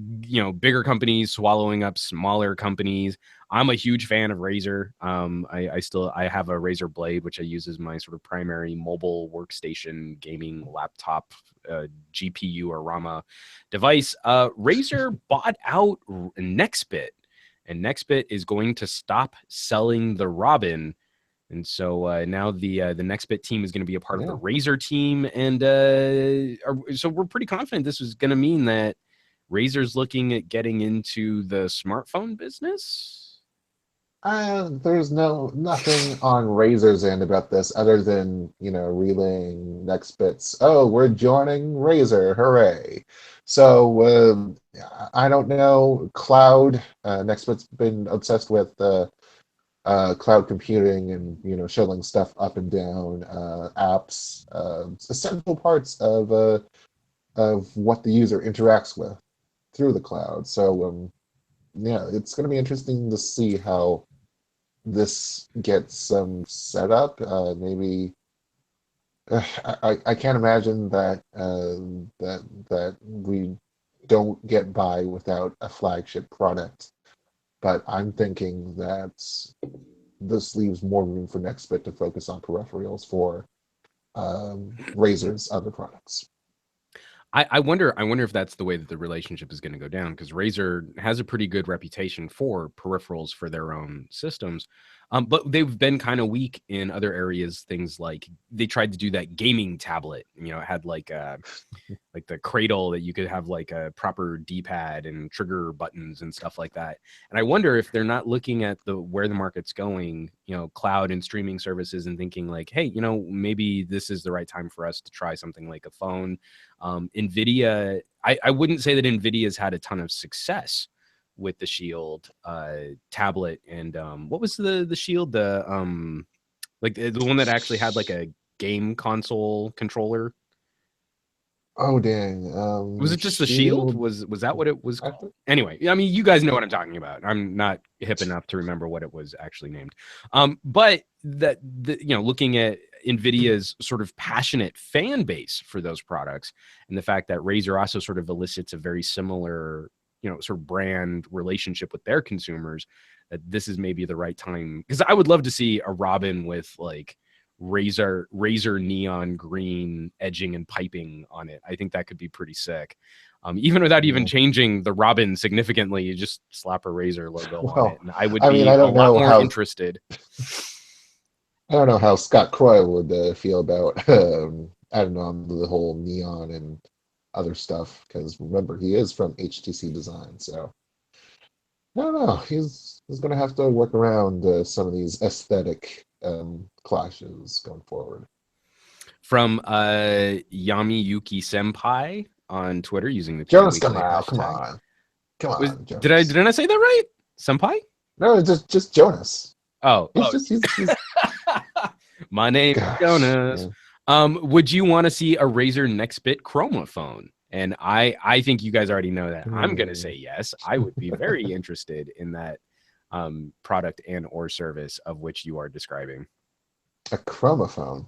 bigger companies swallowing up smaller companies, I'm a huge fan of Razer. I have a Razer Blade, which I use as my sort of primary mobile workstation gaming laptop GPU or RAMA device. Razer bought out Nextbit, and Nextbit is going to stop selling the Robin. And so now the Nextbit team is going to be a part of the Razer team, and so we're pretty confident this is going to mean that Razer's looking at getting into the smartphone business.
There's nothing on Razer's end about this other than relaying Nextbit's. Oh, we're joining Razer, hooray! So I don't know. Cloud. Nextbit's been obsessed with cloud computing and shuttling stuff up and down apps, essential parts of what the user interacts with through the cloud. So yeah, it's going to be interesting to see how this gets some setup. Maybe I can't imagine that we don't get by without a flagship product. But I'm thinking that this leaves more room for Nextbit to focus on peripherals for Razer's other products.
I wonder if that's the way that the relationship is going to go down, because Razer has a pretty good reputation for peripherals for their own systems. But they've been kind of weak in other areas. Things like they tried to do that gaming tablet. You know, it had like the cradle that you could have like a proper D-pad and trigger buttons and stuff like that. And I wonder if they're not looking at where the market's going, you know, cloud and streaming services, and thinking like, hey, you know, maybe this is the right time for us to try something like a phone. NVIDIA, I wouldn't say that NVIDIA's had a ton of success with the Shield tablet. And what was the Shield? The one that actually had like a game console controller.
Oh dang!
Was it just the Shield? Was that what it was called? Anyway, I mean, you guys know what I'm talking about. I'm not hip enough to remember what it was actually named. But looking at NVIDIA's sort of passionate fan base for those products, and the fact that Razer also sort of elicits a very similar, you know, sort of brand relationship with their consumers, that this is maybe the right time. Because I would love to see a Robin with like Razer neon green edging and piping on it. I think that could be pretty sick. Even without even changing the Robin significantly, you just slap a Razer logo on it, and I would be a lot more interested.
I don't know how Scott Croy would feel about I don't know, the whole neon and other stuff, because remember, he is from HTC Design, so I don't know. He's going to have to work around some of these aesthetic clashes going forward.
From Yami Yuki Senpai on Twitter using the
Jonas, come on.
Jonas. Did I say that right? Senpai?
No, it's just Jonas.
Oh,
he's
my name is Jonas. Man. Would you want to see a Razer Nextbit Chroma phone? And I think you guys already know that. I'm going to say yes. I would be very interested in that product and or service of which you are describing.
A Chroma phone?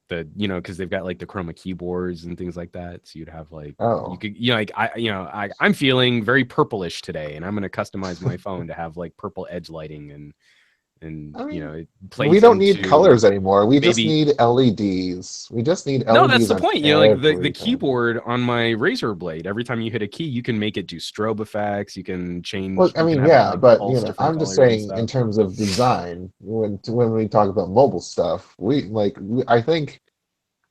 Because they've got like the Chroma keyboards and things like that. So you'd have like,
you
could, I'm feeling very purplish today, and I'm going to customize my phone to have like purple edge lighting and it plays.
We don't need colors anymore. We just need LEDs. We just need LEDs.
No, that's the point. Like the keyboard on my Razer Blade, every time you hit a key, you can make it do strobe effects. You can change.
Well, I mean, but I'm just saying in terms of design, when we talk about mobile stuff, I think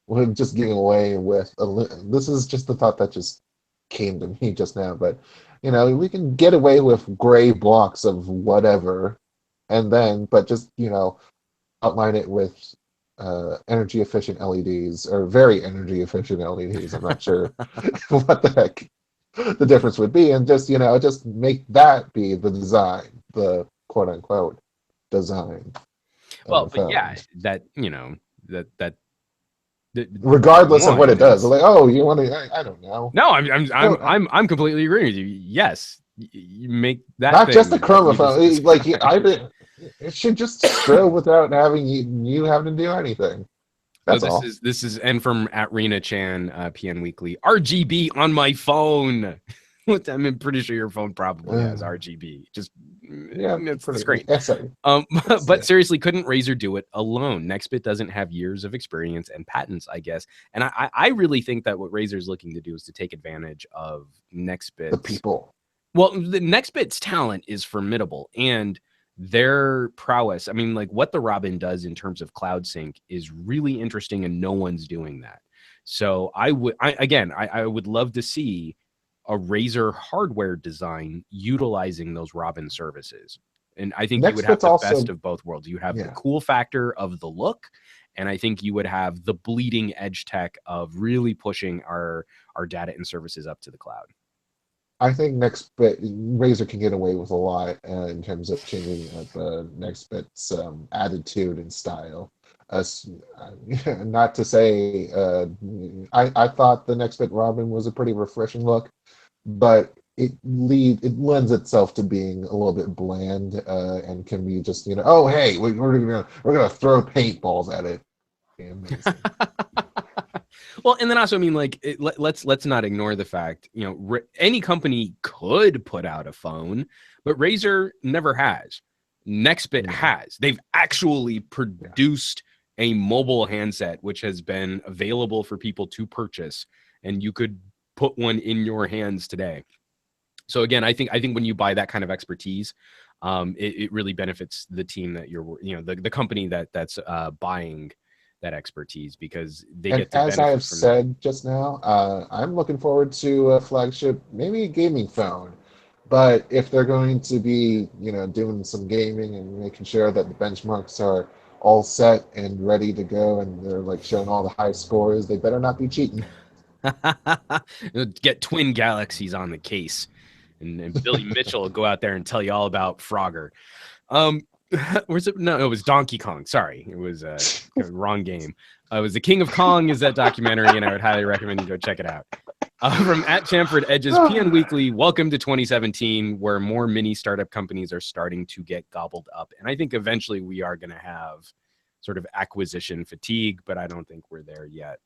we're just getting away with. This is just the thought that just came to me just now, but we can get away with gray blocks of whatever. And then, but just, outline it with energy efficient LEDs, or very energy efficient LEDs. I'm not sure what the heck the difference would be. And just make that be the design, the quote unquote design.
Well, but yeah, that
regardless of what it does, like, you want to, I don't know.
No, I'm completely agreeing with you. Yes. You make that
not just the Chroma phone, it should just strobe without having you having to do anything. That's all.
This is and from @Rena Chan, PN Weekly, RGB on my phone. I'm pretty sure your phone probably has RGB. Just it's great. But seriously, couldn't Razer do it alone? Nextbit doesn't have years of experience and patents, I guess. And I really think that what Razer's looking to do is to take advantage of Nextbit's
the people.
Well, the Nextbit's talent is formidable, and their prowess. I mean, like what the Robin does in terms of cloud sync is really interesting, and no one's doing that. So I would love to see a Razer hardware design utilizing those Robin services. And I think you would have the best of both worlds. You have the cool factor of the look, and I think you would have the bleeding edge tech of really pushing our data and services up to the cloud.
I think Razer can get away with a lot in terms of changing the Nextbit's attitude and style. Not to say, I thought the Nextbit Robin was a pretty refreshing look, but
it lends itself to being a little bit bland, and can be just, oh hey, we're gonna throw paintballs at it. Amazing.
Well, and then also, I mean, like, let's not ignore the fact, any company could put out a phone, but Razer never has. Nextbit has. They've actually produced a mobile handset, which has been available for people to purchase, and you could put one in your hands today. So again, I think when you buy that kind of expertise, it really benefits the team that the company that's buying that expertise, because they get to benefit
as I have
from
said just now, I'm looking forward to a flagship, maybe a gaming phone. But if they're going to be, doing some gaming and making sure that the benchmarks are all set and ready to go, and they're like showing all the high scores, they better not be cheating.
Get twin galaxies on the case, and Billy Mitchell will go out there and tell you all about Frogger. Was it? No, it was Donkey Kong. Sorry, it was wrong game. It was The King of Kong is that documentary, and I would highly recommend you go check it out. From @Chamford Edges, PN Weekly, welcome to 2017, where more mini startup companies are starting to get gobbled up. And I think eventually we are going to have sort of acquisition fatigue, but I don't think we're there yet.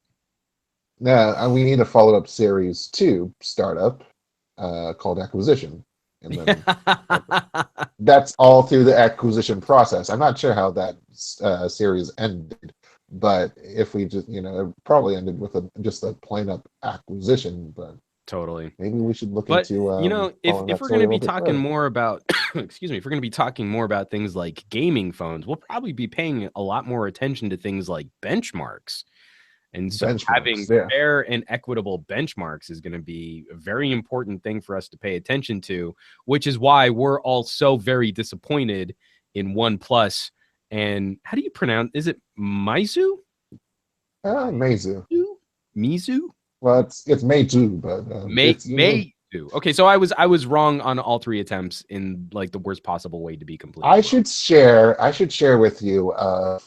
Yeah, we need a follow-up series to startup called Acquisition. And then that's all through the acquisition process. I'm not sure how that series ended, but if we just, it probably ended with just a plain up acquisition. But
totally,
maybe we should look into.
If we're going to be talking more about, excuse me, if we're going to be talking more about things like gaming phones, we'll probably be paying a lot more attention to things like benchmarks. And so having fair and equitable benchmarks is going to be a very important thing for us to pay attention to, which is why we're all so very disappointed in OnePlus. And how do you pronounce? Is it Meizu?
Meizu.
Mizu?
Well, it's Meizu, but
Meizu. Okay, so I was wrong on all three attempts in like the worst possible way to be complete.
I should share with you. I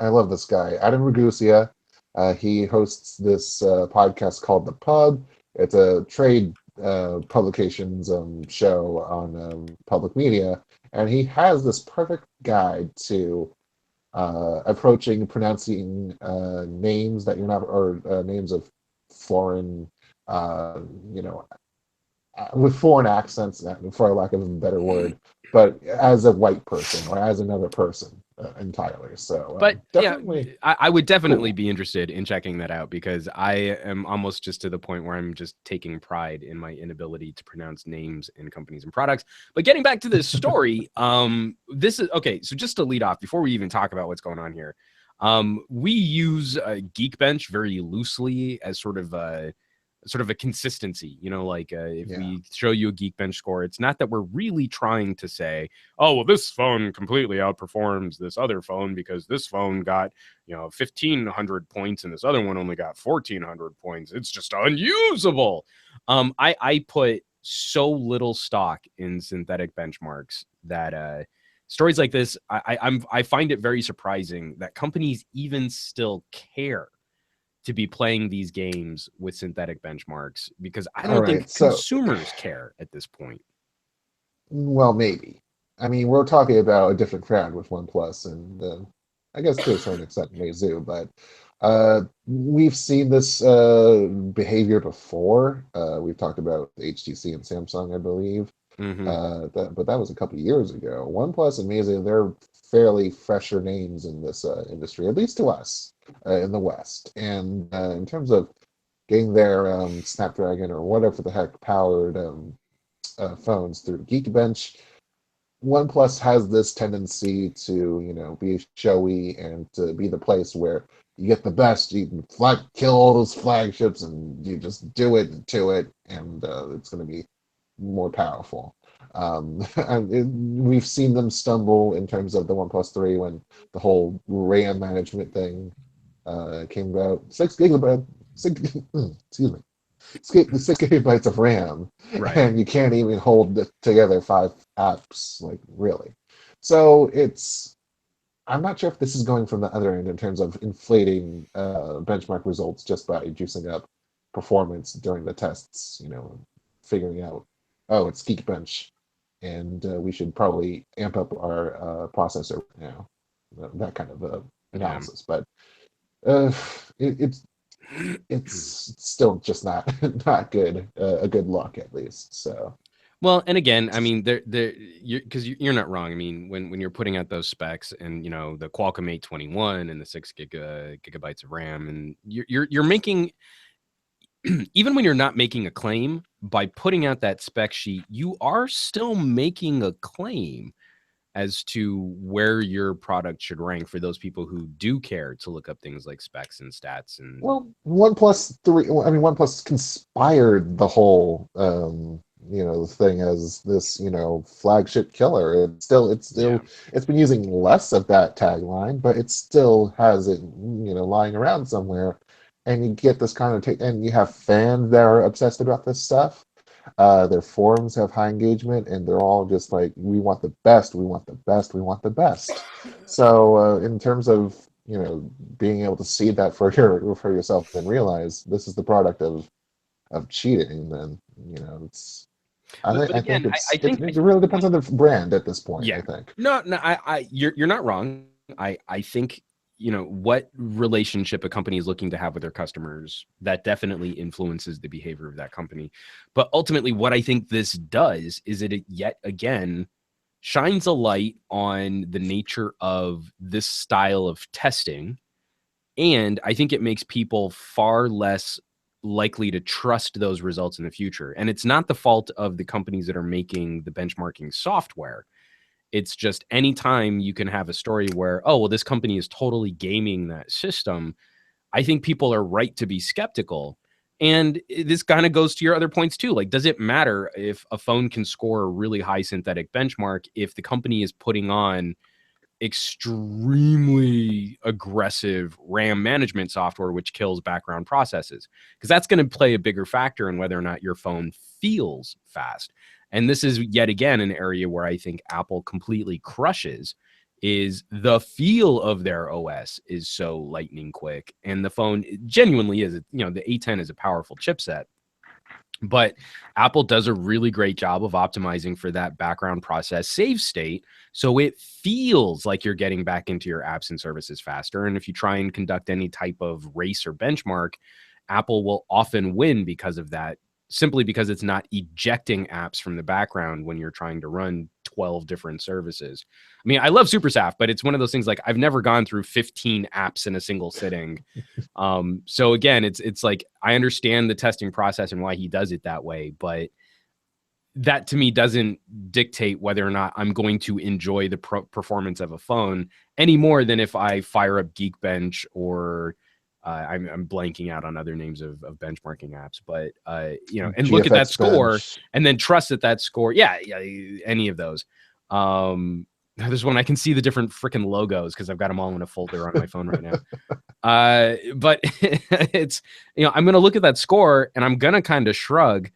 love this guy, Adam Ragusa. He hosts this podcast called The Pub. It's a trade publications show on public media, and he has this perfect guide to pronouncing names that you're not, or names of foreign, with foreign accents, for lack of a better word, but as a white person or as another person entirely. So,
but I would definitely be interested in checking that out, because I am almost just to the point where I'm just taking pride in my inability to pronounce names and companies and products. But getting back to this story, this is okay. So just to lead off, before we even talk about what's going on here, we use Geekbench very loosely as sort of a consistency, if we show you a Geekbench score, it's not that we're really trying to say, oh, well, this phone completely outperforms this other phone because this phone got, 1,500 points and this other one only got 1,400 points. It's just unusable. I put so little stock in synthetic benchmarks that stories like this, I find it very surprising that companies even still care to be playing these games with synthetic benchmarks, because I don't think consumers care at this point.
Well, maybe. I mean, we're talking about a different crowd with OnePlus, and I guess to a certain extent Meizu, but we've seen this behavior before. We've talked about HTC and Samsung, I believe. But that was a couple of years ago. OnePlus and Meizu, they're fairly fresher names in this industry, at least to us in the West. And in terms of getting their Snapdragon or whatever the heck powered phones through Geekbench, OnePlus has this tendency to, be showy and to be the place where you get the best. You can kill all those flagships, and you just do it to it, and it's going to be more powerful. We've seen them stumble in terms of the OnePlus 3 when the whole RAM management thing came about. 6 gigabytes of RAM,
right,
and you can't even hold together 5 apps, really. So I'm not sure if this is going from the other end in terms of inflating benchmark results just by juicing up performance during the tests, figuring out, oh, it's Geekbench, and we should probably amp up our processor now. That kind of analysis, but it's still just not good. A good look, at least. So.
Well, and again, I mean, because you're not wrong. I mean, when you're putting out those specs, and the Qualcomm 821 and the 6 gigabytes of RAM, and you're making, even when you're not making a claim, by putting out that spec sheet, you are still making a claim as to where your product should rank for those people who do care to look up things like specs and stats. And
well, OnePlus conspired the whole thing as this flagship killer. It's been using less of that tagline, but it still has it lying around somewhere, and you get this kind of and you have fans that are obsessed about this stuff. Their forums have high engagement, and they're all just like, we want the best, we want the best, we want the best. So in terms of being able to see that for yourself and realize this is the product of cheating, then it's. I think it really depends on the brand at this point.
Yeah.
I think.
No, you're not wrong. I think what relationship a company is looking to have with their customers, that definitely influences the behavior of that company. But ultimately, what I think this does is it yet again shines a light on the nature of this style of testing, and I think it makes people far less likely to trust those results in the future. And it's not the fault of the companies that are making the benchmarking software. It's just anytime you can have a story where, oh, well, this company is totally gaming that system, I think people are right to be skeptical. And this kind of goes to your other points too. Like, does it matter if a phone can score a really high synthetic benchmark if the company is putting on extremely aggressive RAM management software, which kills background processes? Because that's going to play a bigger factor in whether or not your phone feels fast. And this is yet again an area where I think Apple completely crushes, is the feel of their OS is so lightning quick. And the phone genuinely is, the A10 is a powerful chipset. But Apple does a really great job of optimizing for that background process save state, so it feels like you're getting back into your apps and services faster. And if you try and conduct any type of race or benchmark, Apple will often win because of that, simply because it's not ejecting apps from the background when you're trying to run 12 different services. I mean, I love SuperSAF, but it's one of those things, like, I've never gone through 15 apps in a single sitting. So again, it's like, I understand the testing process and why he does it that way, but that to me doesn't dictate whether or not I'm going to enjoy the performance of a phone any more than if I fire up Geekbench or I'm blanking out on other names of benchmarking apps, but and GFX look at that score and then trust that score. Yeah, any of those. There's one I can see the different freaking logos because I've got them all in a folder on my phone right now. But it's I'm gonna look at that score and I'm gonna kind of shrug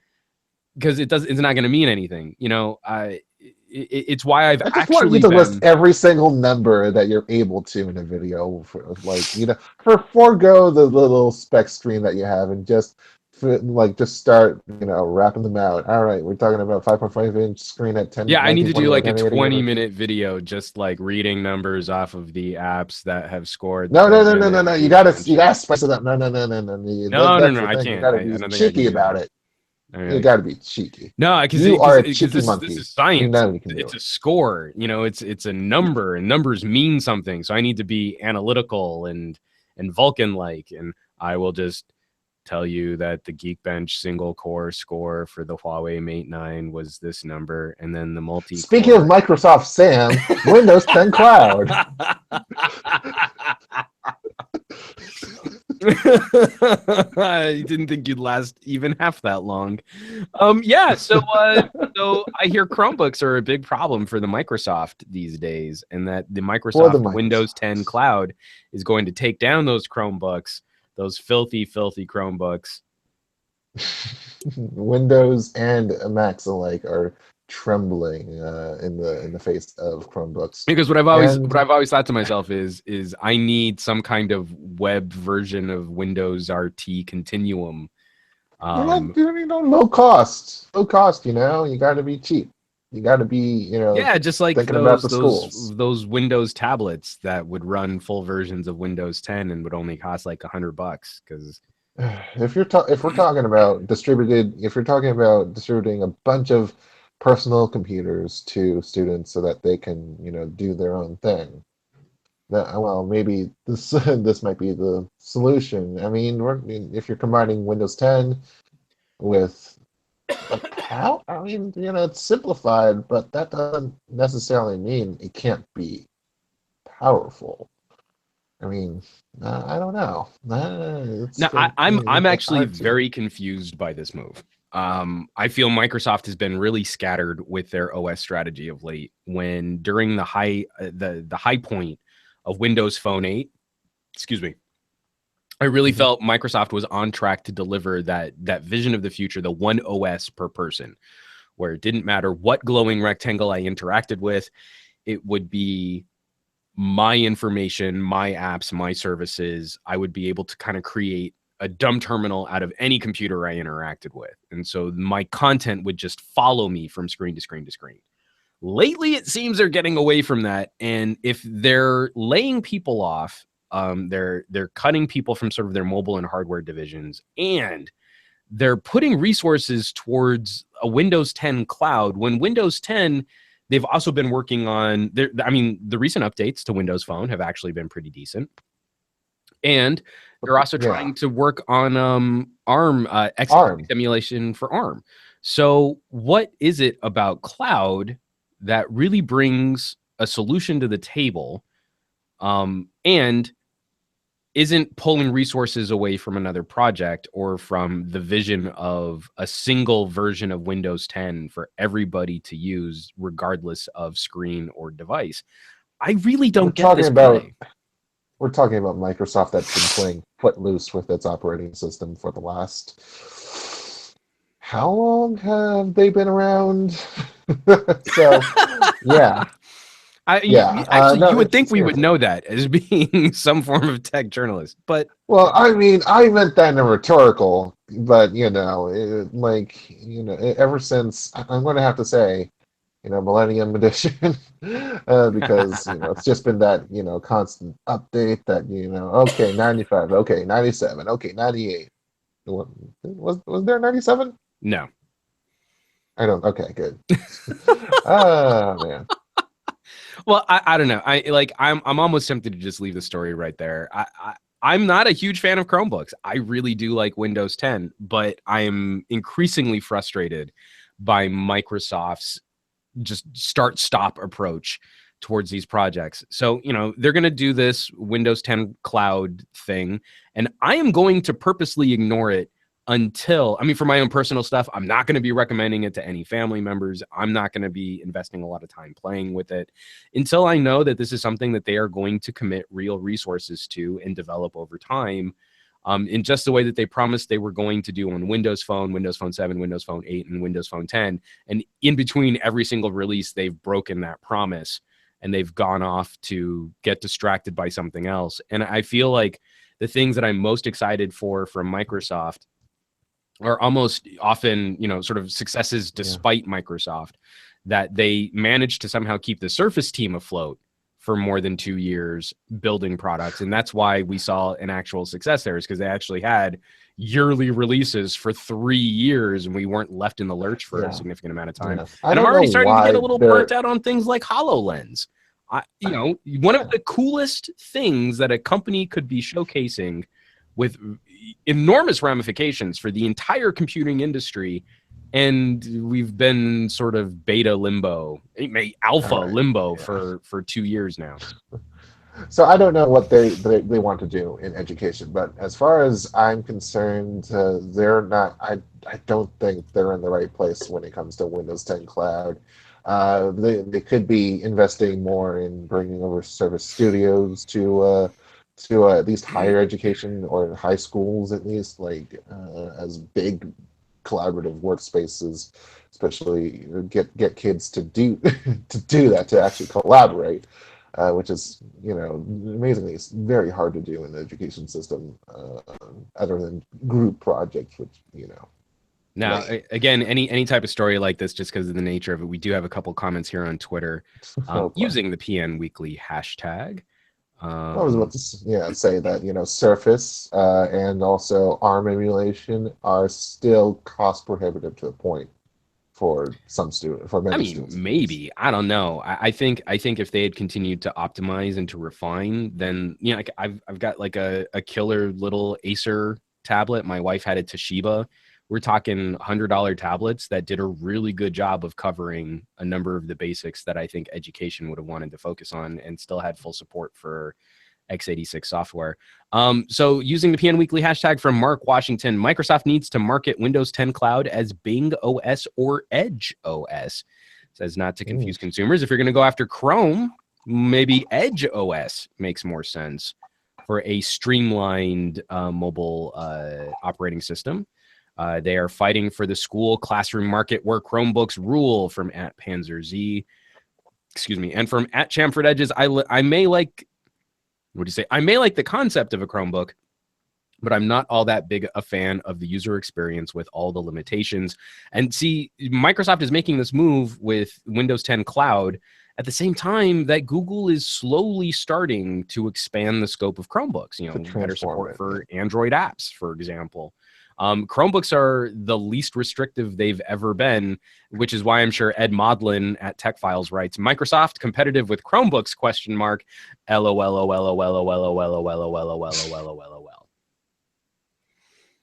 because it's not gonna mean anything. It's why I've
I just want you to list every single number that you're able to in a video, forego the little spec screen that you have and just start wrapping them out. All right, we're talking about 5.5-inch screen at 10.
Yeah, I need to do like a 20-minute video just like reading numbers off of the apps that have scored.
No. You gotta spice it up. No.
No, I can't.
You gotta be cheeky about it. You got to be cheeky.
No, because
you are a cheeky monkey.
This is science. It's a score. It's a number, and numbers mean something. So I need to be analytical and Vulcan-like, and I will just tell you that the Geekbench single-core score for the Huawei Mate 9 was this number, and then the multi.
Speaking of Microsoft, Sam, Windows 10 Cloud.
I didn't think you'd last even half that long. So I hear Chromebooks are a big problem for the Microsoft these days, and that the Microsoft Windows 10 Cloud is going to take down those Chromebooks, those filthy Chromebooks.
Windows and Macs alike are trembling in the face of Chromebooks.
Because what I've always thought to myself is I need some kind of web version of Windows RT Continuum
Low cost. You got to be cheap. You got to be,
Yeah, just like
thinking about the schools.
those Windows tablets that would run full versions of Windows 10 and would only cost like $100 because
If we're talking about distributing a bunch of personal computers to students so that they can, do their own thing, maybe this this might be the solution. I mean, if you're combining Windows 10 with how, I mean, it's simplified, but that doesn't necessarily mean it can't be powerful. I mean, I don't know.
I'm actually very confused by this move. I feel Microsoft has been really scattered with their OS strategy of late. When during the high point of Windows Phone 8, excuse me, I really felt Microsoft was on track to deliver that vision of the future, the one OS per person, where it didn't matter what glowing rectangle I interacted with, it would be my information, my apps, my services. I would be able to kind of create a dumb terminal out of any computer I interacted with. And so my content would just follow me from screen to screen to screen. Lately, it seems they're getting away from that. And if they're laying people off, they're cutting people from sort of their mobile and hardware divisions, and they're putting resources towards a Windows 10 cloud. When Windows 10, they've also been working on the recent updates to Windows Phone have actually been pretty decent. And they're also trying to work on ARM emulation for ARM. So what is it about cloud that really brings a solution to the table and isn't pulling resources away from another project or from the vision of a single version of Windows 10 for everybody to use, regardless of screen or device? I really don't get this play.
We're talking about Microsoft that's been playing footloose with its operating system for the last... How long have they been around? So, yeah.
You would think we would know that as being some form of tech journalist, but
well, I mean, I meant that in a rhetorical, but ever since, I'm going to have to say, Millennium Edition, because it's just been that constant update that okay, 95, okay, 97, okay, 98. Was there 97?
No.
I don't. Okay, good. Oh man.
Well, I don't know. I'm almost tempted to just leave the story right there. I'm not a huge fan of Chromebooks. I really do like Windows 10, but I'm increasingly frustrated by Microsoft's just start-stop approach towards these projects. So, they're going to do this Windows 10 cloud thing, and I am going to purposely ignore it until, for my own personal stuff, I'm not going to be recommending it to any family members. I'm not going to be investing a lot of time playing with it until I know that this is something that they are going to commit real resources to and develop over time, in just the way that they promised they were going to do on Windows Phone, Windows Phone 7, Windows Phone 8, and Windows Phone 10. And in between every single release, they've broken that promise and they've gone off to get distracted by something else. And I feel like the things that I'm most excited for from Microsoft are almost often, sort of successes despite Microsoft, that they managed to somehow keep the Surface team afloat for more than 2 years building products. And that's why we saw an actual success there, is because they actually had yearly releases for 3 years and we weren't left in the lurch for a significant amount of time. And I'm already starting to get a little burnt out on things like HoloLens. One of the coolest things that a company could be showcasing with enormous ramifications for the entire computing industry, and we've been sort of beta limbo, alpha limbo for 2 years now.
So I don't know what they want to do in education, but as far as I'm concerned, they're not. I don't think they're in the right place when it comes to Windows 10 Cloud. They could be investing more in bringing over service studios to at least higher education, or high schools at least, as big collaborative workspaces, especially get kids to do to do that, to actually collaborate. which is, amazingly, it's very hard to do in the education system, other than group projects, which,
Now,
lame.
again, any type of story like this, just because of the nature of it, we do have a couple comments here on Twitter
Okay.
using the PN Weekly hashtag.
I was about to say that, Surface and also ARM emulation are still cost prohibitive to a point for many students.
Maybe, I don't know. I think if they had continued to optimize and to refine, then like I've got like a killer little Acer tablet. My wife had a Toshiba. We're talking $100 tablets that did a really good job of covering a number of the basics that I think education would have wanted to focus on, and still had full support for x86 software. So using the PN Weekly hashtag from Mark Washington, Microsoft needs to market Windows 10 Cloud as Bing OS or Edge OS. Says not to confuse consumers. If you're going to go after Chrome, maybe Edge OS makes more sense for a streamlined mobile operating system. They are fighting for the school classroom market where Chromebooks rule, from @PanzerZ. Excuse me. And from @Chamford Edges, I may like the concept of a Chromebook, but I'm not all that big a fan of the user experience with all the limitations. And see, Microsoft is making this move with Windows 10 Cloud at the same time that Google is slowly starting to expand the scope of Chromebooks, better support for Android apps, for example. Chromebooks are the least restrictive they've ever been, which is why I'm sure Ed Modlin at Tech Files writes, Microsoft competitive with Chromebooks, ? LOL.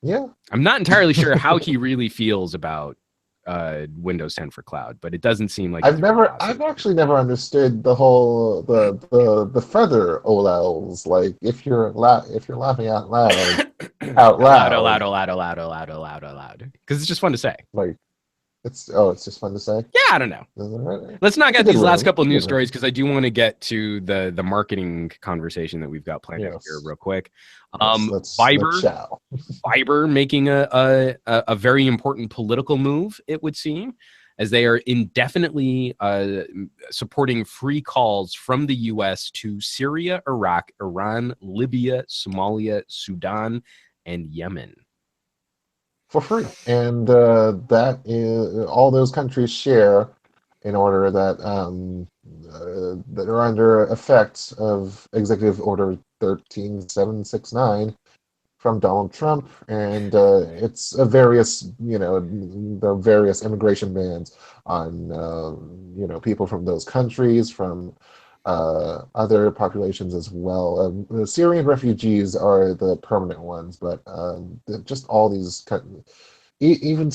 Yeah.
I'm not entirely sure how he really feels about Windows 10 for cloud, but it doesn't seem like
I've actually never understood the whole the feather OLLs. Like if you're laughing out loud,
because it's just fun to say.
Like it's just fun to say.
Yeah, I don't know. Let's not get these last couple news stories, because I do want to get to the marketing conversation that we've got planned here real quick. Fiber making a very important political move, it would seem, as they are indefinitely supporting free calls from the U.S. to Syria, Iraq, Iran, Libya, Somalia, Sudan, and Yemen.
For free. And that is all those countries share in order that that are under effect of Executive Order 13769 from Donald Trump, and it's various the various immigration bans on people from those countries, from other populations as well. The Syrian refugees are the permanent ones, but just all these even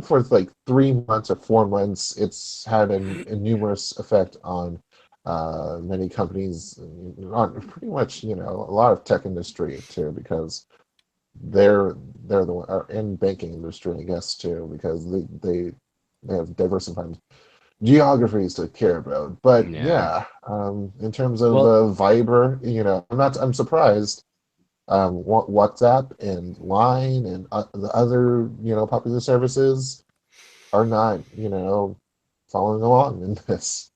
for like 3 months or 4 months, it's had a numerous effect on many companies, on pretty much a lot of tech industry too, because they're the one in banking industry, I guess, too, because they have diversified geographies to care about. But in terms of Viber, I'm surprised. WhatsApp and Line and the other popular services are not following along in this.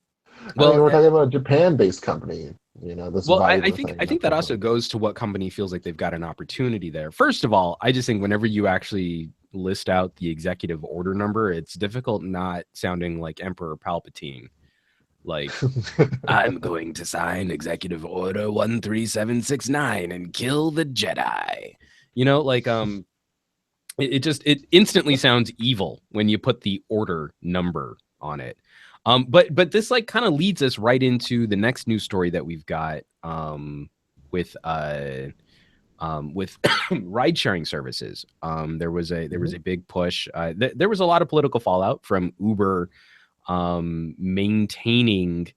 Well, we're talking about a Japan-based company.
I think that also goes to what company feels like they've got an opportunity there. First of all, I just think whenever you actually list out the executive order number, it's difficult not sounding like Emperor Palpatine. Like, I'm going to sign Executive Order 13769 and kill the Jedi. It instantly sounds evil when you put the order number on it. But this kind of leads us right into the next news story that we've got with ride sharing services. There was a big push. There was a lot of political fallout from Uber maintaining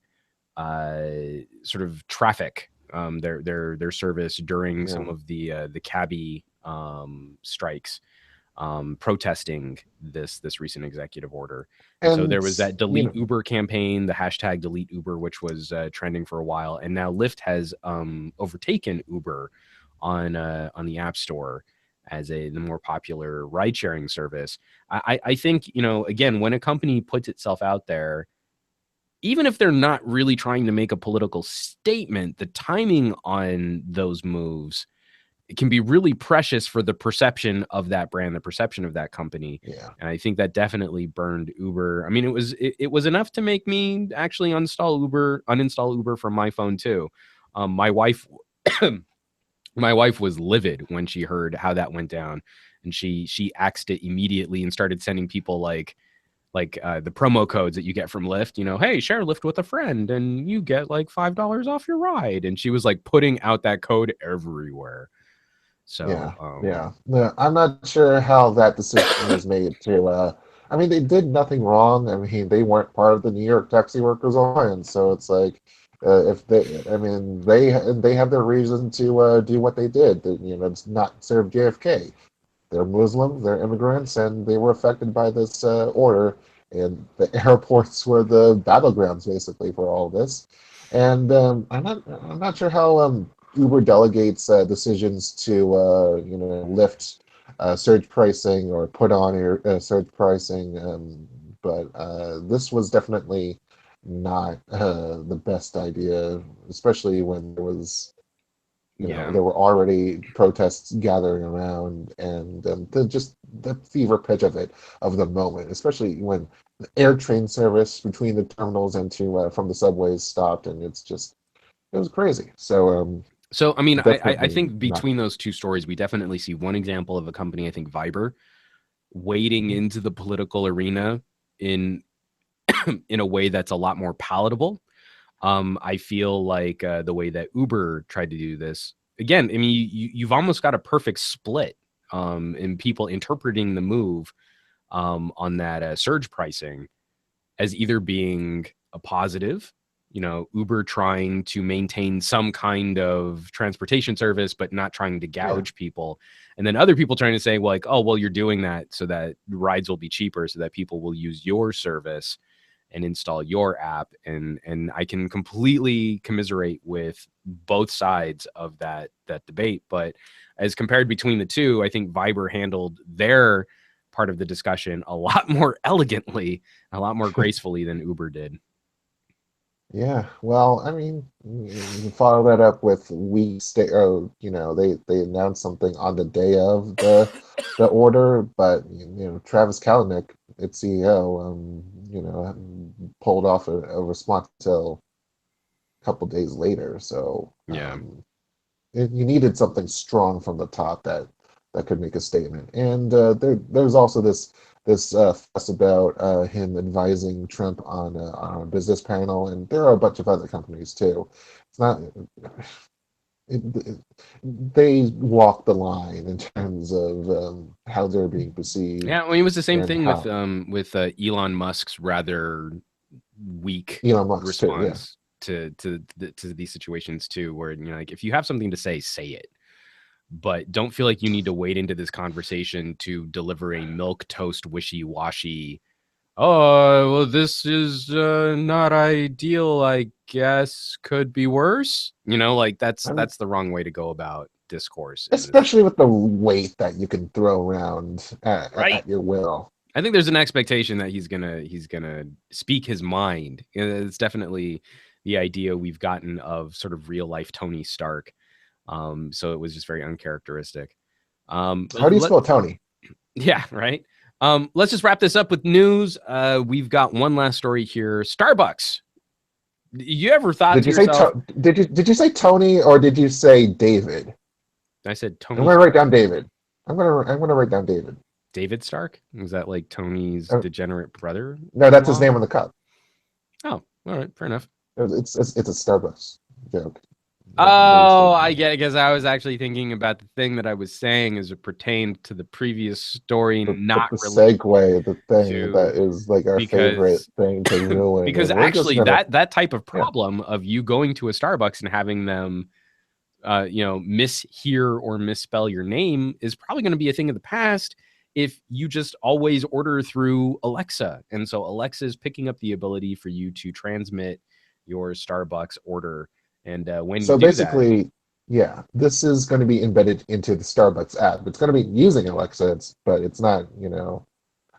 sort of traffic, their service during some of the cabbie strikes, protesting this recent executive order. And so there was that delete Uber campaign, the hashtag delete Uber, which was trending for a while, and now Lyft has overtaken Uber on the App Store as the more popular ride sharing service. I think again, when a company puts itself out there, even if they're not really trying to make a political statement, the timing on those moves, it can be really precious for the perception of that brand, the perception of that company.
Yeah.
And I think that definitely burned Uber. I mean, it was enough to make me actually uninstall Uber from my phone too. My wife was livid when she heard how that went down, and she axed it immediately and started sending people like the promo codes that you get from Lyft, hey, share Lyft with a friend and you get like $5 off your ride. And she was like putting out that code everywhere. So
yeah. I'm not sure how that decision was made to. I mean, they did nothing wrong. I mean, they weren't part of the New York Taxi Workers Alliance, so it's like, if they have their reason to do what they did. It's not serve JFK. They're Muslim, they're immigrants, and they were affected by this order. And the airports were the battlegrounds, basically, for all this. And I'm not sure how Uber delegates decisions to lift surge pricing or put on surge pricing, but this was definitely not the best idea, especially when there was there were already protests gathering around, and the fever pitch of the moment, especially when the air train service between the terminals and from the subways stopped, and it was crazy.
So, I mean, I think between those two stories, we definitely see one example of a company, I think Viber, wading into the political arena in a way that's a lot more palatable. I feel like the way that Uber tried to do this, again, I mean, you've almost got a perfect split in people interpreting the move on that surge pricing as either being a positive, Uber trying to maintain some kind of transportation service, but not trying to gouge people. And then other people trying to say, well, like, oh, well, you're doing that so that rides will be cheaper, so that people will use your service and install your app. And I can completely commiserate with both sides of that debate. But as compared between the two, I think Viber handled their part of the discussion a lot more elegantly, a lot more gracefully than Uber did.
Yeah, well, I mean, you follow that up with they announced something on the day of the order, but Travis Kalanick, its CEO, pulled off a response till a couple days later. So you needed something strong from the top that could make a statement. And there's also this fuss about him advising Trump on a business panel, and there are a bunch of other companies too. It's not. They walk the line in terms of how they're being perceived.
Yeah, well, it was the same thing with Elon Musk's rather weak response to these situations too, where like if you have something to say it. But don't feel like you need to wade into this conversation to deliver a milquetoast wishy-washy, oh, well, this is not ideal, I guess, could be worse. Like that's the wrong way to go about discourse.
Especially with the weight that you can throw around at your will.
I think there's an expectation that he's gonna speak his mind. It's definitely the idea we've gotten of sort of real life Tony Stark. So it was just very uncharacteristic.
How do you spell Tony?
Yeah, right. Let's just wrap this up with news. We've got one last story here. Starbucks. You ever thought
did you say Tony or did you say David?
I said Tony.
I'm gonna write down David. I'm gonna write down David.
David Stark? Is that like Tony's degenerate brother?
No, that's his name on the cup.
Oh, all right, fair enough.
It's a Starbucks joke.
Oh, I get it, because I was actually thinking about the thing that I was saying as it pertained to the previous story, not
the
really
segue, the thing that is like our favorite thing to ruin.
Because actually, that type of problem of you going to a Starbucks and having them, mishear or misspell your name is probably going to be a thing of the past if you just always order through Alexa. And so Alexa is picking up the ability for you to transmit your Starbucks order. And when you do
basically, this is going to be embedded into the Starbucks app. It's going to be using Alexa, but it's not,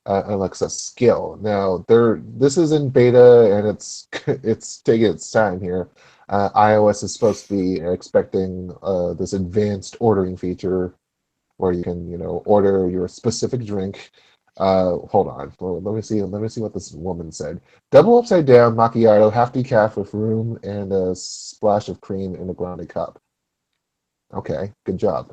Alexa skill. Now, this is in beta and it's taking its time here. iOS is supposed to be expecting this advanced ordering feature where you can, order your specific drink. Hold on. Well, let me see what this woman said. Double upside down macchiato, half decaf with room and a splash of cream in a grande cup. Okay, good job.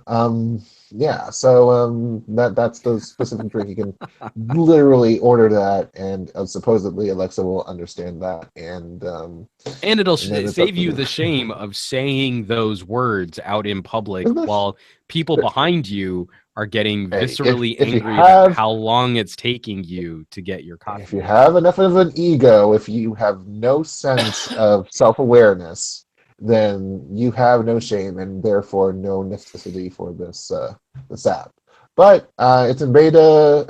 Yeah, so that's the specific drink. You can literally order that, and supposedly Alexa will understand that, and
it'll
then it's up
save
to
you
the-
the shame of saying those words out in public
Isn't that-
while people behind you are getting
Hey,
viscerally
if you
angry about
have-
how long it's taking you to get your coffee.
If you have enough of an ego, if you have no sense of self-awareness, then you have no shame and therefore no necessity for this app. But it's in beta.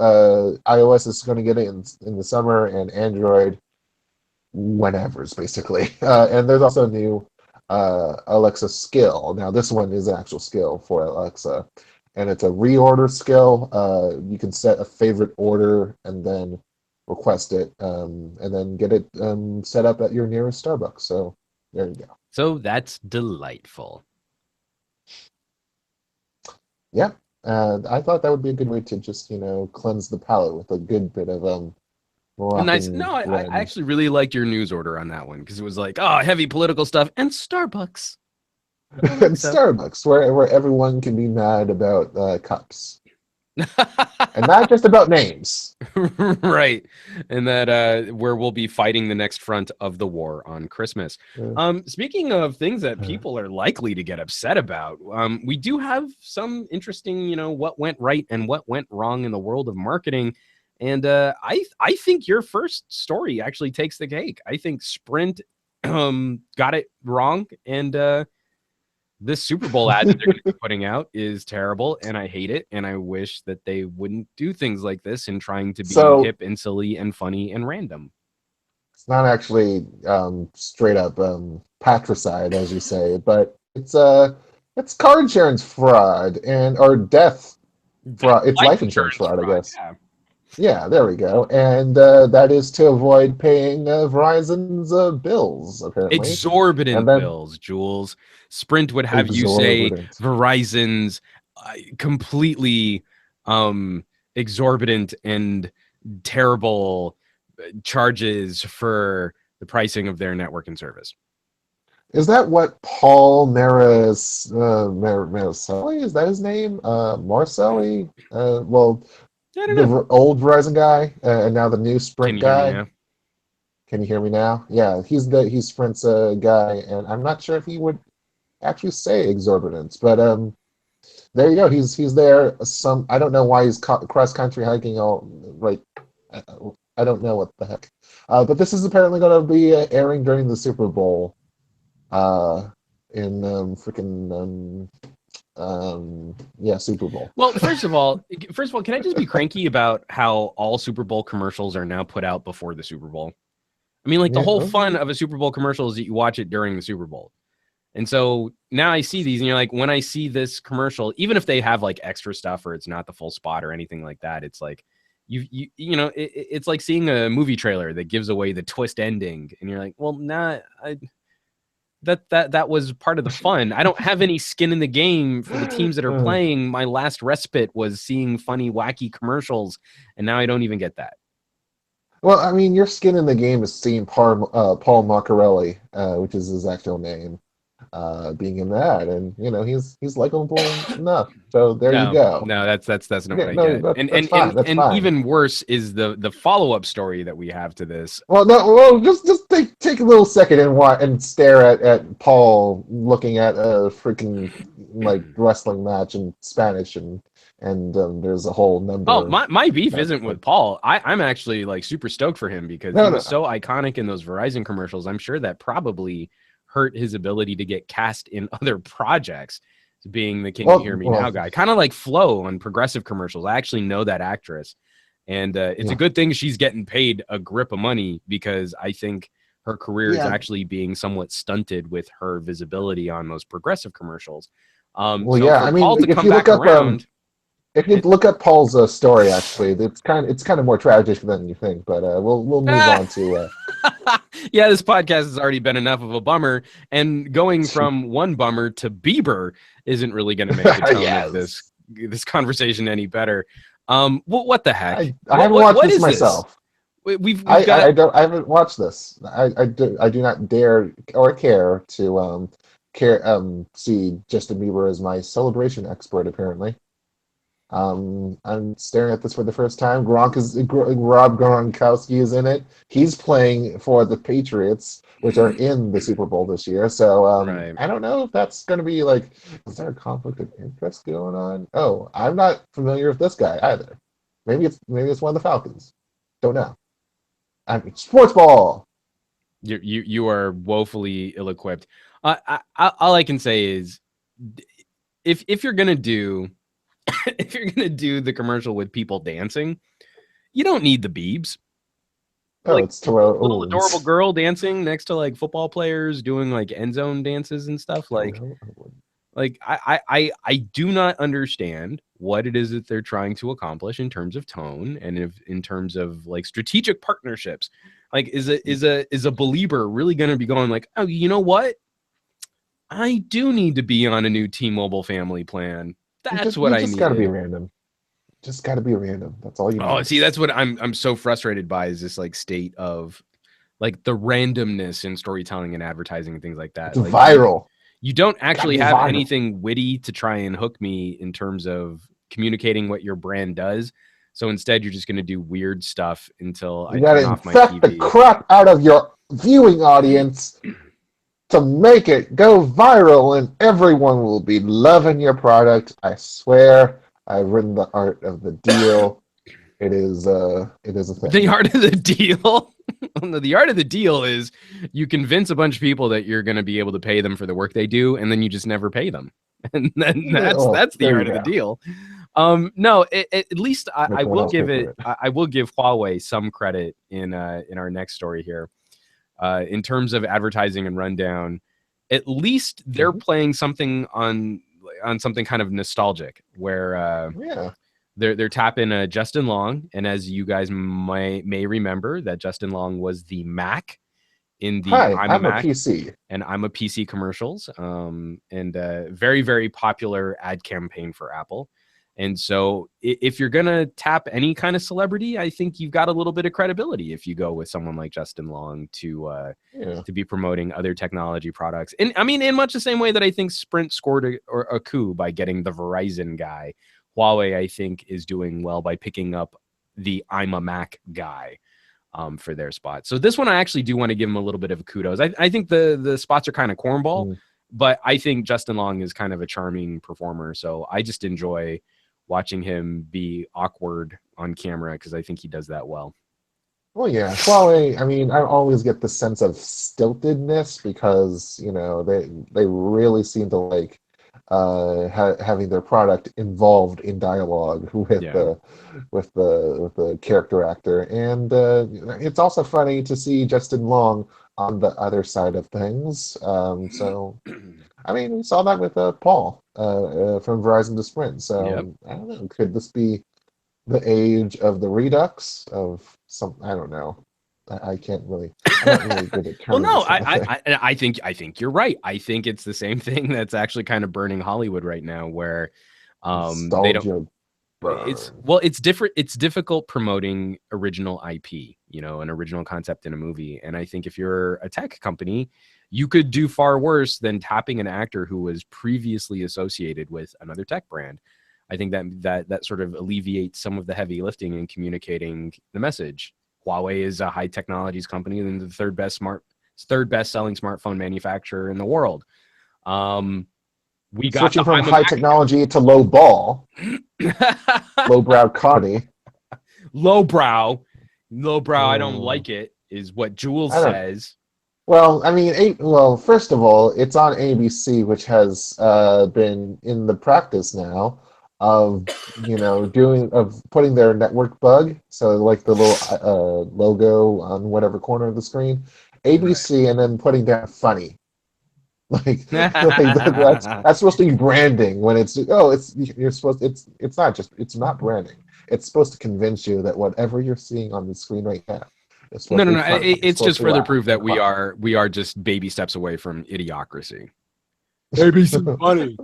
iOS is going to get it in the summer, and Android whenever's basically. And there's also a new Alexa skill. Now this one is an actual skill for Alexa, and it's a reorder skill. You can set a favorite order and then request it, and then get it set up at your nearest Starbucks. So there you go.
So that's delightful.
Yeah, I thought that would be a good way to just cleanse the palate with a good bit of
Nice.
Moroccan
No, I
blend.
actually really liked your news order on that one because it was like, oh, heavy political stuff and Starbucks.
And Starbucks, where everyone can be mad about cups. And not just about names.
Right. And that where we'll be fighting the next front of the war on Christmas. Speaking of things that people are likely to get upset about, we do have some interesting, what went right and what went wrong in the world of marketing. And I think your first story actually takes the cake. I think Sprint got it wrong, and this Super Bowl ad that they're going to be putting out is terrible, and I hate it, and I wish that they wouldn't do things like this in trying to be hip and silly and funny and random.
It's not actually straight up patricide, as you say, but it's car insurance fraud or death fraud. It's life insurance fraud, I guess. Yeah, there we go. And that is to avoid paying Verizon's bills, apparently.
Exorbitant bills, Jules. Sprint would have you say Verizon's completely exorbitant and terrible charges for the pricing of their network and service.
Is that what Paul Maricelli, is that his name? Marcelli? Well, the old Verizon guy, and now the new Sprint guy. Can you hear me now? Yeah, he's Sprint's guy, and I'm not sure if he would actually say exorbitant, but there you go. He's there. I don't know why he's cross country hiking all right. I don't know what the heck. But this is apparently going to be airing during the Super Bowl. In Super Bowl.
Well, first of all, can I just be cranky about how all Super Bowl commercials are now put out before the Super Bowl? I mean, like the whole fun of a Super Bowl commercial is that you watch it during the Super Bowl. And so now I see these, and you're like, when I see this commercial, even if they have like extra stuff or it's not the full spot or anything like that, it's like it's like seeing a movie trailer that gives away the twist ending, and you're like, well, that was part of the fun. I don't have any skin in the game for the teams that are playing. My last respite was seeing funny, wacky commercials, and now I don't even get that.
Well, I mean, your skin in the game is seeing Paul Macchiarelli, which is his actual name, being in that, and he's likable enough. So there you go.
No, that's not what I get. And even worse is the follow-up story that we have to this.
Well, just take a little second and stare at Paul looking at a freaking like wrestling match in Spanish, and there's a whole number.
Oh, my beef isn't with Paul. I'm actually like super stoked for him because he was so iconic in those Verizon commercials. I'm sure that probably hurt his ability to get cast in other projects, being the Can You Hear Me Now guy. Kind of like Flo on Progressive commercials. I actually know that actress. And it's a good thing she's getting paid a grip of money, because I think her career is actually being somewhat stunted with her visibility on those Progressive commercials.
I mean,
Paul to come back around.
If you look at Paul's story, actually, it's kind of more tragic than you think. But we'll move on to.
Yeah, this podcast has already been enough of a bummer, and going from one bummer to Bieber isn't really going to make the tone of this conversation any better. What the heck?
I haven't watched this myself.
We've got.
I haven't watched this. I do not dare or care to see Justin Bieber as my celebration expert. Apparently, I'm staring at this for the first time. Rob Gronkowski is in it. He's playing for the Patriots, which are in the Super Bowl this year. So
Right.
I don't know if that's going to be like, is there a conflict of interest going on? Oh, I'm not familiar with this guy either. Maybe it's one of the Falcons. Don't know. Sports ball.
You are woefully ill-equipped. All I can say is, if you're gonna do if you're gonna do the commercial with people dancing, you don't need the Biebs.
Oh,
Like,
it's Terrell
little
Owens.
adorable girl dancing next to like football players doing like end zone dances and stuff. Like I do not understand what it is that they're trying to accomplish in terms of tone and in terms of like strategic partnerships. Like, is a believer really going to be going like, oh, you know what? I do need to be on a new T-Mobile family plan. That's what I need.
Just got to be random. Just got to be random. That's all you need.
Oh, see, that's what I'm so frustrated by, is this like state of like the randomness in storytelling and advertising and things like that.
It's
like,
viral.
You don't actually have
viral.
anything witty to try and hook me in terms of communicating what your brand does. So instead, you're just going to do weird stuff until I turn off my
infect
TV.
the crap out of your viewing audience to make it go viral, and everyone will be loving your product. I swear, I've written the art of the deal. It is a thing.
The art of the deal. The art of the deal is you convince a bunch of people that you're going to be able to pay them for the work they do, and then you just never pay them. And then that's the art of the deal. No, at least I will give it. I will give Huawei some credit in our next story here. In terms of advertising and rundown, at least they're playing something on something kind of nostalgic, where they're tapping Justin Long, and as you guys may remember, that Justin Long was the Mac in the I'm a Mac
PC
and I'm a PC commercials, and very, very popular ad campaign for Apple. And so if you're going to tap any kind of celebrity, I think you've got a little bit of credibility if you go with someone like Justin Long to be promoting other technology products. And I mean, in much the same way that I think Sprint scored a coup by getting the Verizon guy, Huawei, I think, is doing well by picking up the I'm a Mac guy for their spot. So this one, I actually do want to give him a little bit of a kudos. I think the spots are kind of cornball, but I think Justin Long is kind of a charming performer. So I just enjoy watching him be awkward on camera because I think he does that well.
Well, yeah, Huawei. I mean, I always get the sense of stiltedness because they really seem to like having their product involved in dialogue with the character actor, and it's also funny to see Justin Long on the other side of things. So, I mean, we saw that with Paul from Verizon to Sprint. So I don't know. Could this be the age of the redux of some? I don't know. I can't really. I'm not really good at terms.
Well, no, I think you're right. I think it's the same thing that's actually kind of burning Hollywood right now, where they don't. It's different. It's difficult promoting original IP, an original concept in a movie. And I think if you're a tech company, you could do far worse than tapping an actor who was previously associated with another tech brand. I think that sort of alleviates some of the heavy lifting in communicating the message. Huawei is a high technologies company and the third best selling smartphone manufacturer in the world. We got
switching from high technology to low ball, lowbrow comedy.
Lowbrow. I don't like it, is what Jules says.
Well, I mean, first of all, it's on ABC, which has been in the practice now of putting their network bug, so like the little logo on whatever corner of the screen, ABC, and then putting down funny. Like, that's supposed to be branding when it's not branding. It's supposed to convince you that whatever you're seeing on the screen right now is supposed to be funny.
It's just
to
further
laugh
proof that
and
we are just baby steps away from idiocracy. ABC funny.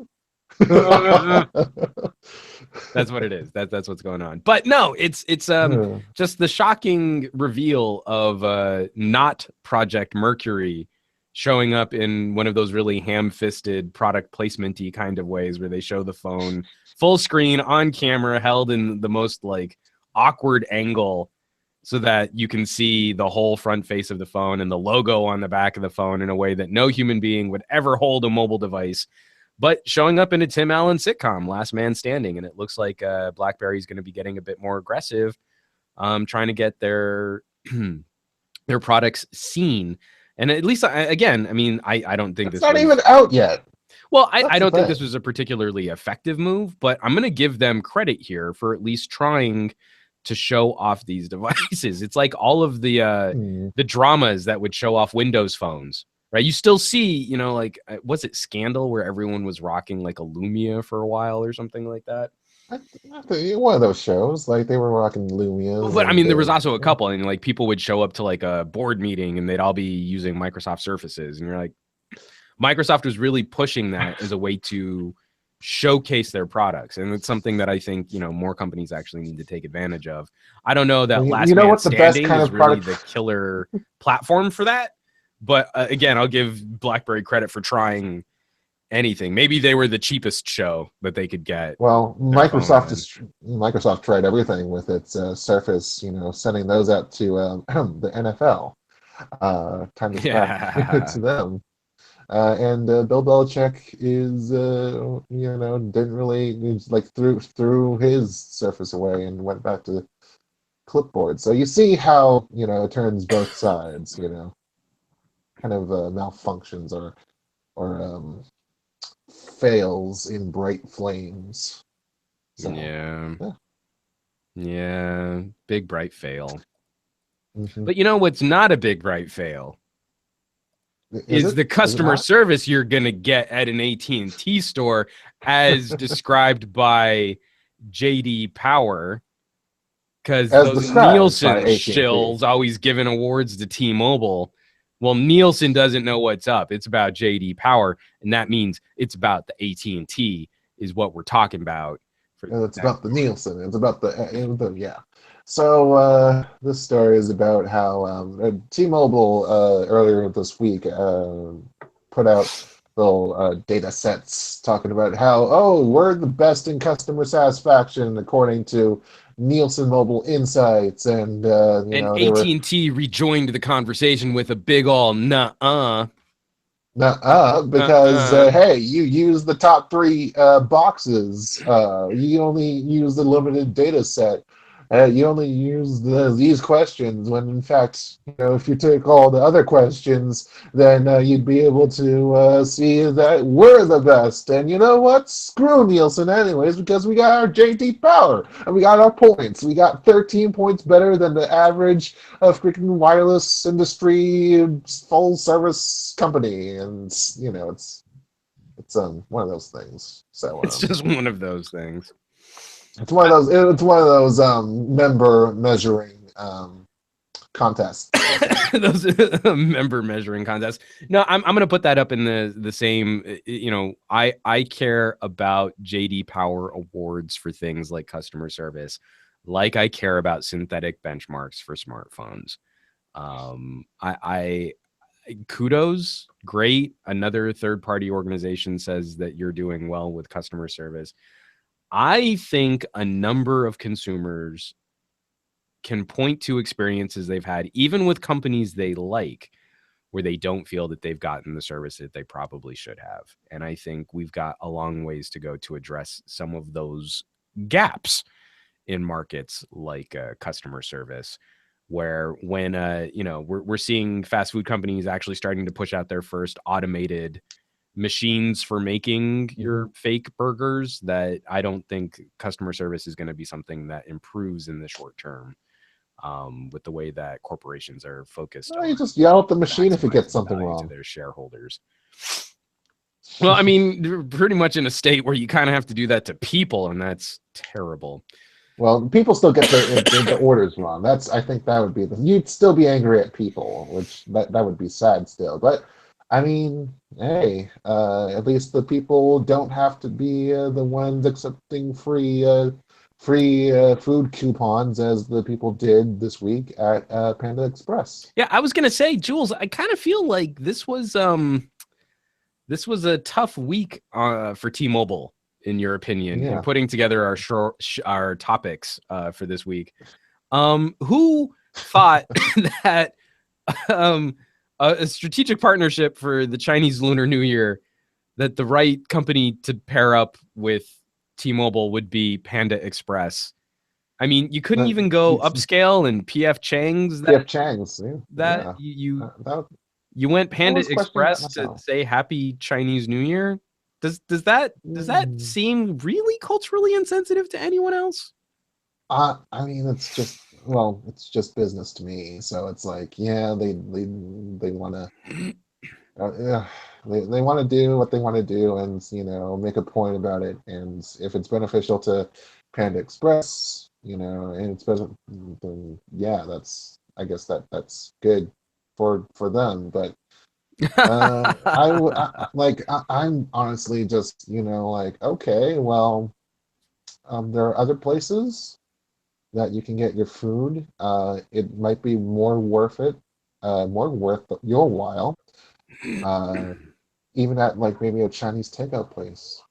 That's what it is. That's what's going on. But no, it's just the shocking reveal of not Project Mercury showing up in one of those really ham-fisted product placement-y kind of ways where they show the phone full screen on camera, held in the most like awkward angle so that you can see the whole front face of the phone and the logo on the back of the phone in a way that no human being would ever hold a mobile device. But showing up in a Tim Allen sitcom, Last Man Standing, and it looks like BlackBerry is going to be getting a bit more aggressive, trying to get their their products seen. And at least, I don't think
it's not even out yet.
Well, I don't think this was a particularly effective move, but I'm going to give them credit here for at least trying to show off these devices. It's like all of the dramas that would show off Windows phones. Right, you still see, like, was it Scandal where everyone was rocking like a Lumia for a while or something like that?
One of those shows, like they were rocking Lumias.
But I mean, there was also a couple, and like people would show up to like a board meeting, and they'd all be using Microsoft Surfaces, and you're like, Microsoft was really pushing that as a way to showcase their products, and it's something that I think more companies actually need to take advantage of. I don't know that Last Man Standing is really the killer platform for that. But again, I'll give BlackBerry credit for trying anything. Maybe they were the cheapest show that they could get.
Well, Microsoft tried everything with its Surface, sending those out to the NFL. Time to to them. And Bill Belichick is, didn't really threw his Surface away and went back to clipboard. So you see how it turns both sides. Kind of malfunctions or fails in bright flames. So,
yeah, big bright fail.
Mm-hmm.
But what's not a big bright fail is the customer service you're gonna get at an AT&T store, as described by JD Power. Because those Nielsen shills always giving awards to T-Mobile. Well, Nielsen doesn't know what's up. It's about JD Power, and that means it's about the AT&T is what we're talking about.
It's about the Nielsen. It's about the. So this story is about how T-Mobile earlier this week put out little data sets talking about how, we're the best in customer satisfaction according to Nielsen Mobile Insights, and
AT&T rejoined the conversation with a big ol' nuh-uh.
Because hey, you use the top 3 boxes. You only use the limited data set. You only use these questions, when in fact, if you take all the other questions, then you'd be able to see that we're the best. And you know what? Screw Nielsen anyways, because we got our JD Power, and we got our points. We got 13 points better than the average of freaking wireless industry full service company. And, it's one of those things. So
it's just one of those things.
It's one of those member measuring contests.
Those member measuring contests. No, I'm going to put that up in the same. I care about JD Power awards for things like customer service, like I care about synthetic benchmarks for smartphones. I kudos, great. Another third-party organization says that you're doing well with customer service. I think a number of consumers can point to experiences they've had, even with companies they like, where they don't feel that they've gotten the service that they probably should have. And I think we've got a long ways to go to address some of those gaps in markets like customer service, where when we're seeing fast food companies actually starting to push out their first automated machines for making your fake burgers, that I don't think customer service is going to be something that improves in the short term, with the way that corporations are focused.
You just yell at the machine if it gets something wrong
to their shareholders. Well, I mean, they're pretty much in a state where you kind of have to do that to people, and that's terrible.
Well, people still get the orders wrong. I think that would be you'd still be angry at people, which that would be sad still. But I mean, hey, at least the people don't have to be the ones accepting free food coupons as the people did this week at Panda Express.
Yeah, I was gonna say, Jules, I kind of feel like this was a tough week for T-Mobile, in your opinion, in putting together our topics for this week. Who thought that a strategic partnership for the Chinese Lunar New Year, that the right company to pair up with T-Mobile would be Panda Express? I mean, you couldn't even go upscale and PF Chang's. You went Panda Express to say Happy Chinese New Year. Does that seem really culturally insensitive to anyone else?
I mean, it's just business to me. So it's like, yeah, they want to they want to do what they want to do, and make a point about it. And if it's beneficial to Panda Express, and it's better, then yeah, I guess that's good for them. But I'm honestly just like, okay, well, there are other places that you can get your food. It might be more worth your while, even at like maybe a Chinese takeout place.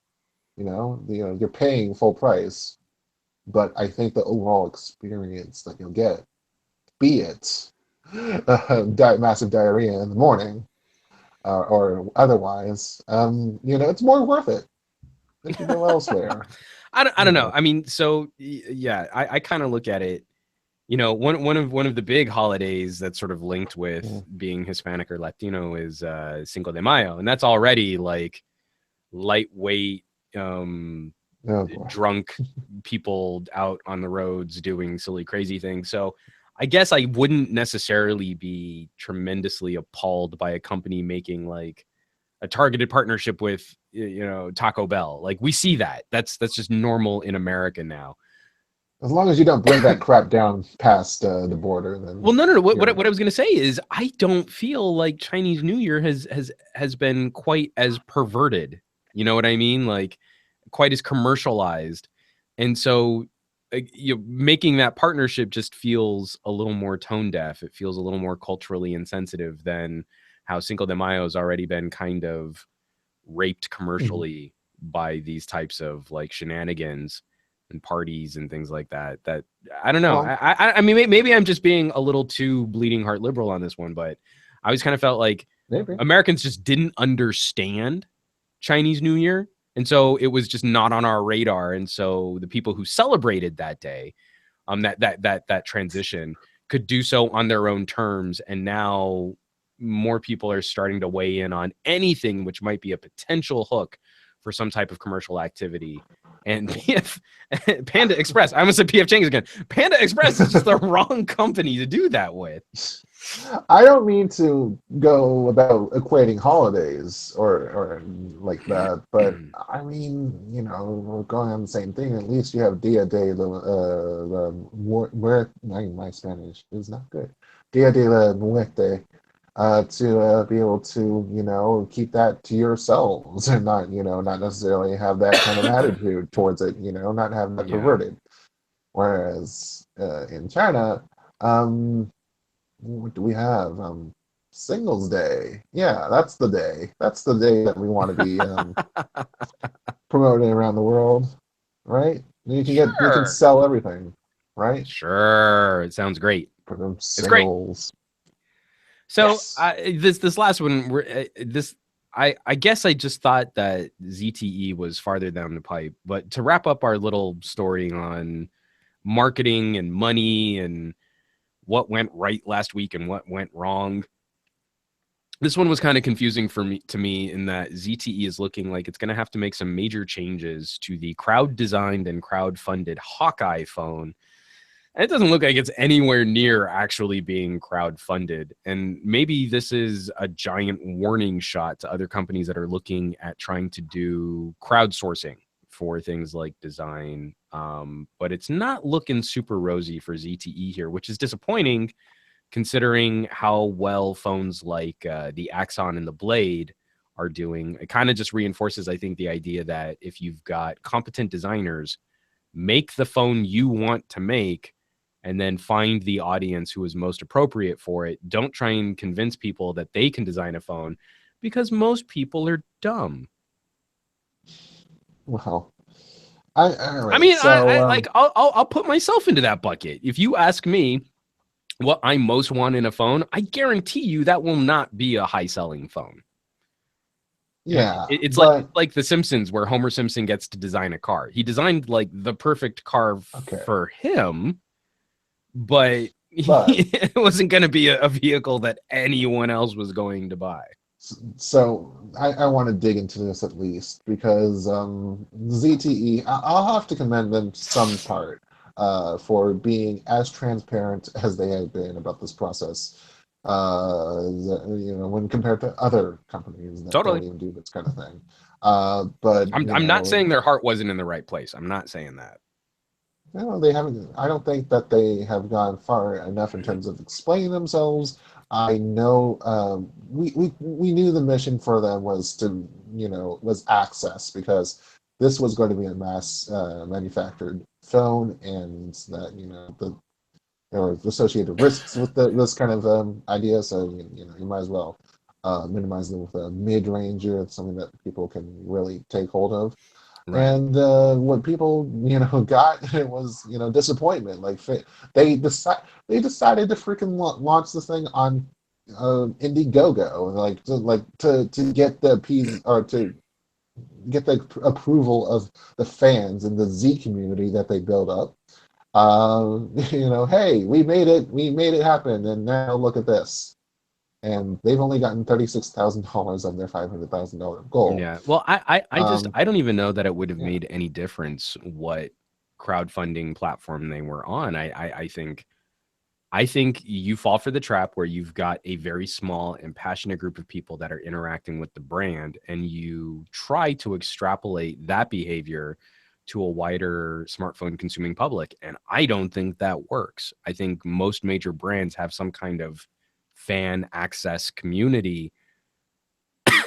You're paying full price, but I think the overall experience that you'll get, be it massive diarrhea in the morning, or otherwise, it's more worth it if you go elsewhere.
I don't know. I mean, so yeah, I kind of look at it. One of the big holidays that's sort of linked with being Hispanic or Latino is Cinco de Mayo, and that's already like lightweight, drunk people out on the roads doing silly, crazy things. So I guess I wouldn't necessarily be tremendously appalled by a company making like a targeted partnership with Taco Bell. Like, we see that's just normal in America now.
As long as you don't bring that crap down past the border, then.
Well, no. What I was going to say is, I don't feel like Chinese New Year has been quite as perverted. You know what I mean? Like, quite as commercialized, and so making that partnership just feels a little more tone deaf. It feels a little more culturally insensitive than how Cinco de Mayo has already been kind of raped commercially by these types of like shenanigans and parties and things like that. That I don't know. Well, I mean, maybe I'm just being a little too bleeding heart liberal on this one, but I always kind of felt like Americans just didn't understand Chinese New Year. And so it was just not on our radar. And so the people who celebrated that day, that transition, could do so on their own terms. And now more people are starting to weigh in on anything which might be a potential hook for some type of commercial activity. And Panda Express, I almost said PF Chang's again. Panda Express is just the wrong company to do that with.
I don't mean to go about equating holidays or like that, but I mean, we're going on the same thing. At least you have Dia de my Spanish is not good. Dia de la Muerte, to be able to, keep that to yourselves and not, not necessarily have that kind of attitude towards it, not have that perverted. Whereas in China, what do we have? Singles Day. Yeah, that's the day. That's the day that we want to be promoting around the world, right? You can sell everything, right?
Sure, it sounds great.
For them singles.
It's great. So yes. This last one, I guess I just thought that ZTE was farther down the pipe. But to wrap up our little story on marketing and money and what went right last week and what went wrong, this one was kind of confusing to me in that ZTE is looking like it's going to have to make some major changes to the crowd-designed and crowd-funded Hawkeye phone And it doesn't look like it's anywhere near actually being crowdfunded. And maybe this is a giant warning shot to other companies that are looking at trying to do crowdsourcing for things like design. But it's not looking super rosy for ZTE here, which is disappointing considering how well phones like the Axon and the Blade are doing. It kind of just reinforces, I think, the idea that if you've got competent designers, make the phone you want to make, and then find the audience who is most appropriate for it. Don't try and convince people that they can design a phone, because most people are dumb.
Well,
I mean, I'll put myself into that bucket. If you ask me what I most want in a phone, I guarantee you that will not be a high-selling phone.
Yeah,
it's like The Simpsons, where Homer Simpson gets to design a car. He designed like the perfect car for him, but it wasn't going to be a vehicle that anyone else was going to buy.
So I want to dig into this at least, because ZTE, I'll have to commend them some part for being as transparent as they have been about this process. When compared to other companies that don't even do this kind of thing. But
I'm not saying their heart wasn't in the right place. I'm not saying that.
No, they haven't. I don't think that they have gone far enough in terms of explaining themselves. I know we knew the mission for them was access, because this was going to be a mass manufactured phone, and that there were associated risks with this kind of idea. So you might as well minimize them with a mid-ranger, something that people can really take hold of. Right. And what people got, it was disappointment. Like they decided to freaking launch this thing on Indiegogo, to get to get the approval of the fans and the Z community that they build up. Hey, we made it happen, and now look at this. And they've only gotten $36,000 of their $500,000 goal.
Yeah. Well, I don't even know that it would have made any difference what crowdfunding platform they were on. I think you fall for the trap where you've got a very small and passionate group of people that are interacting with the brand, and you try to extrapolate that behavior to a wider smartphone consuming public. And I don't think that works. I think most major brands have some kind of fan access community.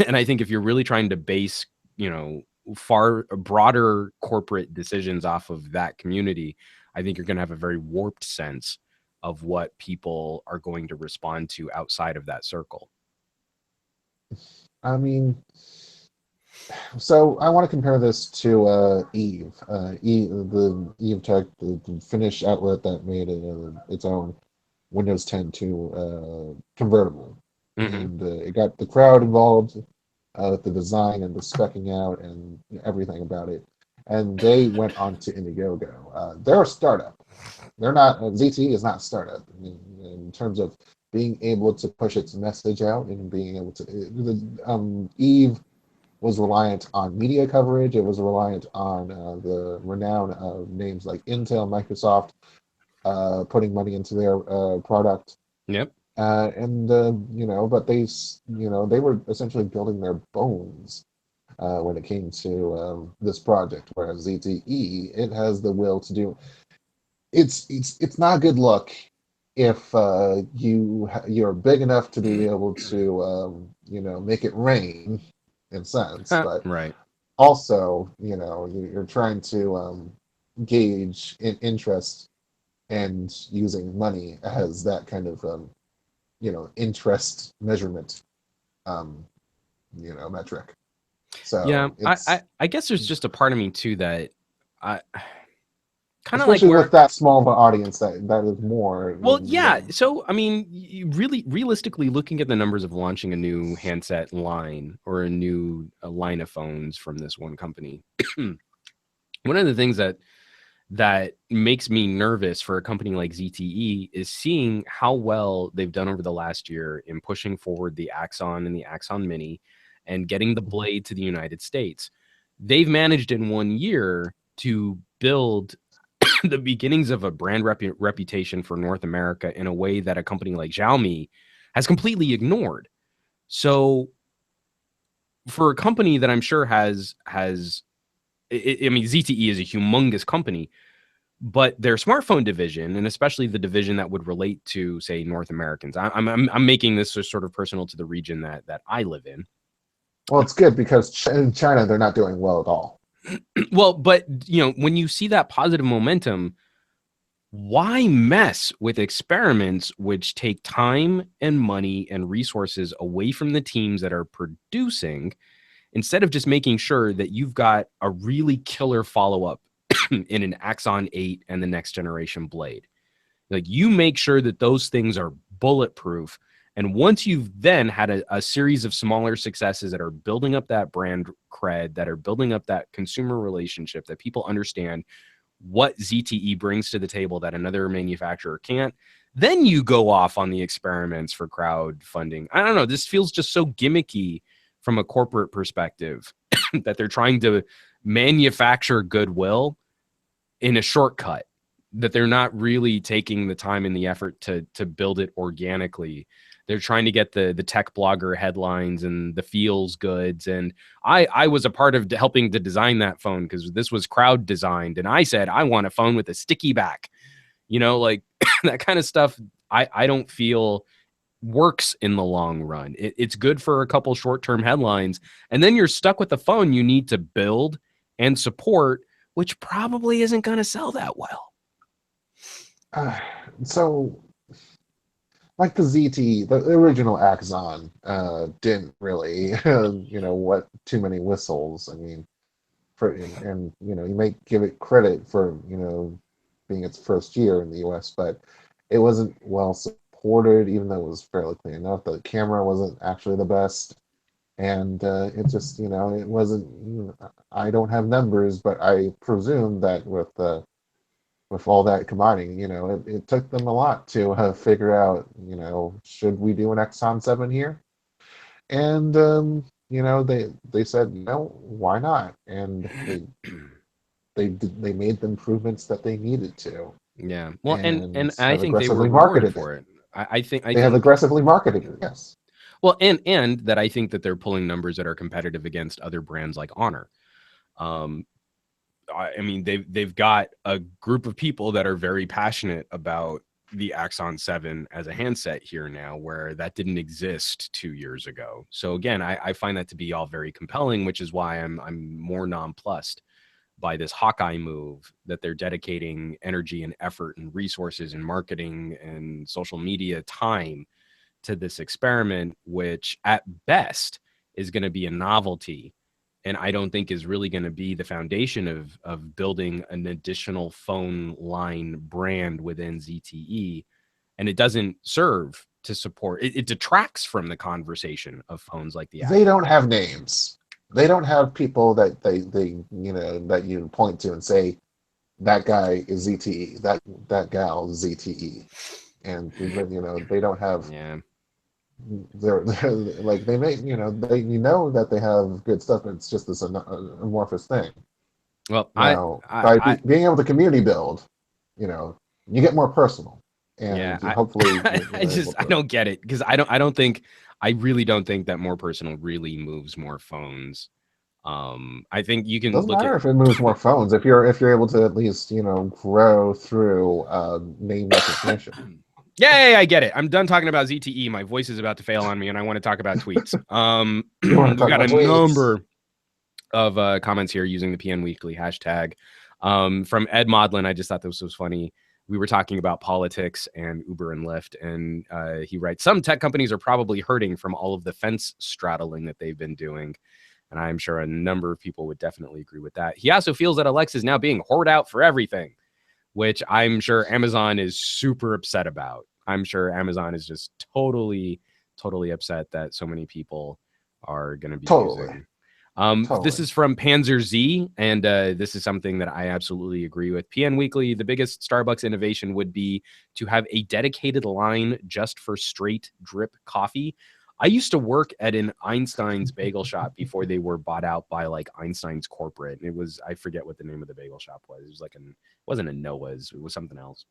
And I think if you're really trying to base, far broader corporate decisions off of that community, I think you're going to have a very warped sense of what people are going to respond to outside of that circle.
I mean, so I want to compare this to Eve, the Eve Tech, the Finnish outlet that made its own Windows 10 to convertible. Mm-hmm. And it got the crowd involved with the design and the speccing out and everything about it. And they went on to Indiegogo. They're a startup. They're not, ZTE is not a startup in terms of being able to push its message out and being able to. Eve was reliant on media coverage. It was reliant on the renown of names like Intel, Microsoft, putting money into their product.
Yep.
But they were essentially building their bones when it came to this project. Whereas ZTE, it has the will to do. It's not a good look if you're big enough to be able to make it rain, in a sense, but
right.
Also you're trying to gauge interest and using money as that kind of interest measurement metric. So
yeah, I guess there's just a part of me too that I kind of
like with that small of an audience that is more.
Well, yeah. So I mean, realistically, looking at the numbers of launching a new handset line or a line of phones from this one company, one of the things that makes me nervous for a company like ZTE is seeing how well they've done over the last year in pushing forward the Axon and the Axon Mini and getting the Blade to the United States. They've managed in 1 year to build the beginnings of a brand reputation for North America in a way that a company like Xiaomi has completely ignored. So for a company that I'm sure has I mean, ZTE is a humongous company, but their smartphone division, and especially the division that would relate to, say, North Americans, I'm making this sort of personal to the region that I live in.
Well, it's good because in China they're not doing well at all.
Well, but when you see that positive momentum, why mess with experiments which take time and money and resources away from the teams that are producing, instead of just making sure that you've got a really killer follow-up in an Axon 8 and the next generation Blade? Like, you make sure that those things are bulletproof. And once you've then had a series of smaller successes that are building up that brand cred, that are building up that consumer relationship, that people understand what ZTE brings to the table that another manufacturer can't, then you go off on the experiments for crowdfunding. I don't know. This feels just so gimmicky from a corporate perspective that they're trying to manufacture goodwill in a shortcut, that they're not really taking the time and the effort to build it organically. They're trying to get the tech blogger headlines and the feels goods. And I was a part of helping to design that phone because this was crowd designed. And I said, I want a phone with a sticky back, like that kind of stuff. I don't feel works in the long run. It's good for a couple short-term headlines. And then you're stuck with the phone you need to build and support, which probably isn't going to sell that well.
So, like the ZTE, the original Axon, didn't really, what too many whistles. I mean, you may give it credit for, being its first year in the US, but it wasn't well supported, even though it was fairly clean enough. The camera wasn't actually the best. And it just, it wasn't, I don't have numbers, but I presume that with all that combining, it took them a lot to figure out, should we do an Exxon 7 here? And, they said, no, why not? And they made the improvements that they needed to.
Yeah. Well, and I
have
think they were
aggressively
rewarded
marketed
for
it.
it. I think
They have aggressively marketed it, yes.
Well, and that I think that they're pulling numbers that are competitive against other brands like Honor. I mean, they've got a group of people that are very passionate about the Axon 7 as a handset here now, where that didn't exist 2 years ago. So again, I find that to be all very compelling, which is why I'm more nonplussed by this Hawkeye move, that they're dedicating energy and effort and resources and marketing and social media time to this experiment, which at best is going to be a novelty, and I don't think is really going to be the foundation of building an additional phone line brand within ZTE. And it doesn't serve to support it. It detracts from the conversation of phones like the
They don't have names. They don't have people that they that you point to and say, that guy is ZTE, that gal is ZTE. And they don't have, they're like, they make, that they have good stuff, but it's just this amorphous thing.
Well,
by being able to community build, you get more personal, and hopefully
I don't get it, because I really don't think that more personal really moves more phones. I think you can
doesn't matter if it moves more phones, if you're able to at least grow through name recognition.
Yay, I get it. I'm done talking about ZTE. My voice is about to fail on me, and I want to talk about tweets. We've got a number of comments here using the PN Weekly hashtag. From Ed Modlin, I just thought this was funny. We were talking about politics and Uber and Lyft, and he writes, some tech companies are probably hurting from all of the fence straddling that they've been doing. And I'm sure a number of people would definitely agree with that. He also feels that Alexa is now being hoarded out for everything, which I'm sure Amazon is super upset about. I'm sure Amazon is just totally upset that so many people are going to be using. This is from Panzer Z, and this is something that I absolutely agree with. PN Weekly, the biggest Starbucks innovation would be to have a dedicated line just for straight drip coffee. I used to work at an Einstein's bagel shop before they were bought out by like Einstein's corporate. It was, I forget what the name of the bagel shop was. It was like it wasn't a Noah's, it was something else.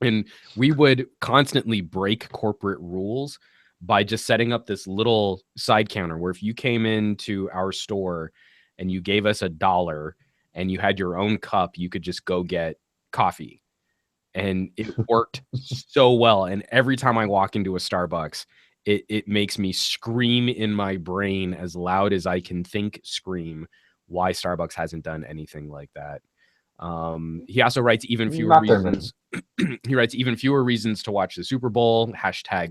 And we would constantly break corporate rules by just setting up this little side counter where if you came into our store and you gave us $1 and you had your own cup, you could just go get coffee. And it worked so well. And every time I walk into a Starbucks, it makes me scream in my brain as loud as I can scream why Starbucks hasn't done anything like that. He also writes even fewer reasons. He writes even fewer reasons to watch the Super Bowl.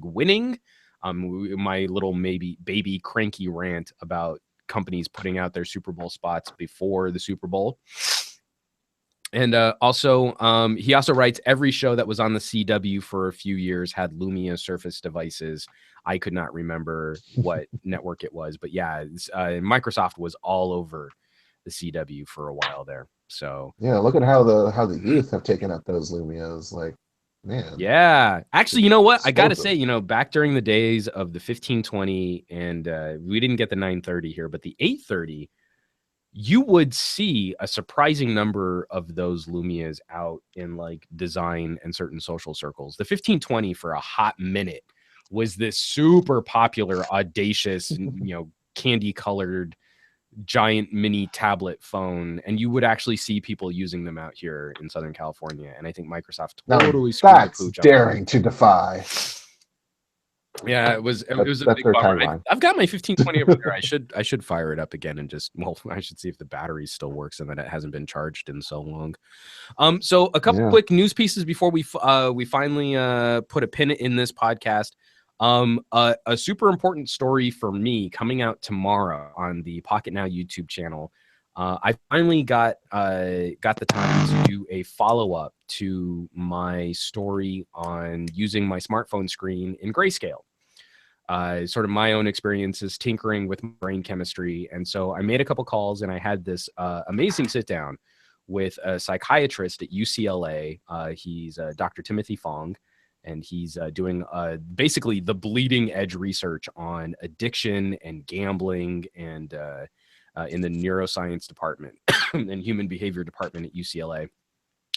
#winning. My little baby cranky rant about companies putting out their Super Bowl spots before the Super Bowl. And he also writes every show that was on the CW for a few years had Lumia Surface devices. I could not remember what network it was, but yeah, Microsoft was all over the CW for a while there. So
yeah, look at how the youth have taken up those Lumias. Like, man.
Yeah, actually, you know what? I gotta say, back during the days of the 1520, and we didn't get the 930 here, but the 830. You would see a surprising number of those Lumias out in like design and certain social circles. The 1520 for a hot minute was this super popular, audacious, candy colored giant mini tablet phone. And you would actually see people using them out here in Southern California. And I think Microsoft totally screwed the pooch up.
Daring to defy.
Yeah, it was a big bummer. I've got my 1520 over there. I should fire it up again and I should see if the battery still works and that it hasn't been charged in so long. So a couple quick news pieces before we finally put a pin in this podcast. A super important story for me coming out tomorrow on the Pocketnow YouTube channel. I finally got the time to do a follow-up to my story on using my smartphone screen in grayscale. Sort of my own experiences tinkering with brain chemistry. And so I made a couple calls and I had this amazing sit down with a psychiatrist at UCLA. He's Dr. Timothy Fong, and he's doing basically the bleeding edge research on addiction and gambling and in the neuroscience department and human behavior department at UCLA.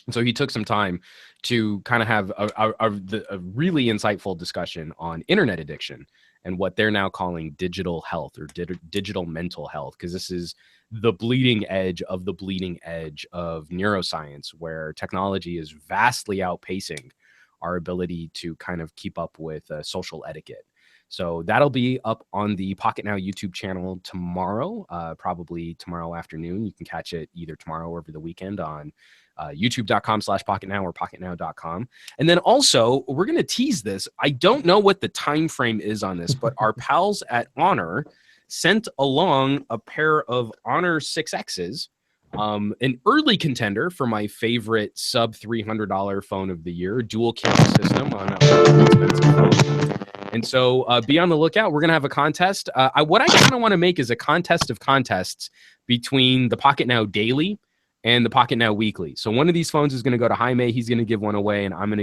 And so he took some time to kind of have a really insightful discussion on internet addiction and what they're now calling digital health or digital mental health, because this is the bleeding edge of the bleeding edge of neuroscience, where technology is vastly outpacing our ability to kind of keep up with social etiquette. So that'll be up on the Pocketnow YouTube channel tomorrow, probably tomorrow afternoon. You can catch it either tomorrow or over the weekend on youtube.com/pocketnow or pocketnow.com. And then also, we're going to tease this. I don't know what the time frame is on this, but our pals at Honor sent along a pair of Honor 6Xs, an early contender for my favorite sub $300 phone of the year, dual camera system on an expensive phone. And so be on the lookout. We're going to have a contest. What I kind of want to make is a contest of contests between the Pocketnow Daily and the Pocketnow Weekly. So one of these phones is going to go to Jaime. He's going to give one away, and we're going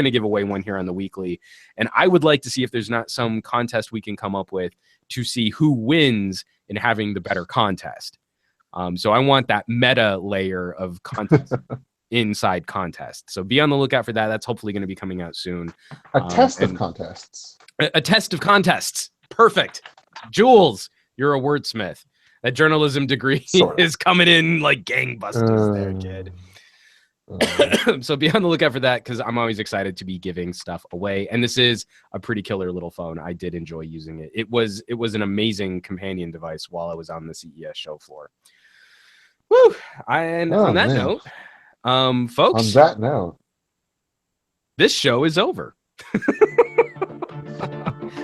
to give away one here on the Weekly. And I would like to see if there's not some contest we can come up with to see who wins in having the better contest. So I want that meta layer of contest inside contest. So be on the lookout for that. That's hopefully going to be coming out soon.
A test of contests.
A test of contests. Perfect. Jules, you're a wordsmith. That journalism degree is coming in like gangbusters there, kid. So be on the lookout for that, because I'm always excited to be giving stuff away. And this is a pretty killer little phone. I did enjoy using it. It was an amazing companion device while I was on the CES show floor. Woo! On that note, folks.
On that note,
this show is over.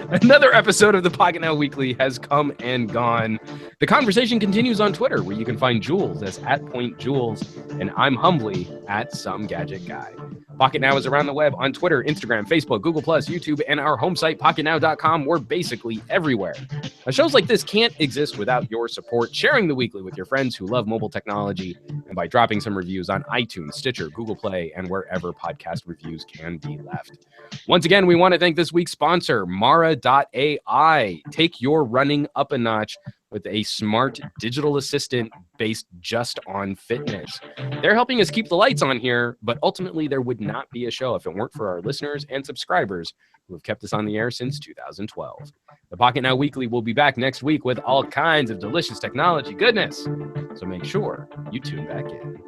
Another episode of the Pocketnow Weekly has come and gone. The conversation continues on Twitter, where you can find Jules as @PointJules, and I'm humbly @SomeGadgetGuy. Pocket Now is around the web on Twitter, Instagram, Facebook, Google+, YouTube, and our home site, pocketnow.com. We're basically everywhere. Now, shows like this can't exist without your support, sharing the weekly with your friends who love mobile technology, and by dropping some reviews on iTunes, Stitcher, Google Play, and wherever podcast reviews can be left. Once again, we want to thank this week's sponsor, Mara.ai. Take your running up a notch with a smart digital assistant based just on fitness. They're helping us keep the lights on here, but ultimately there would not be a show if it weren't for our listeners and subscribers who have kept us on the air since 2012. The Pocketnow Weekly will be back next week with all kinds of delicious technology goodness. So make sure you tune back in.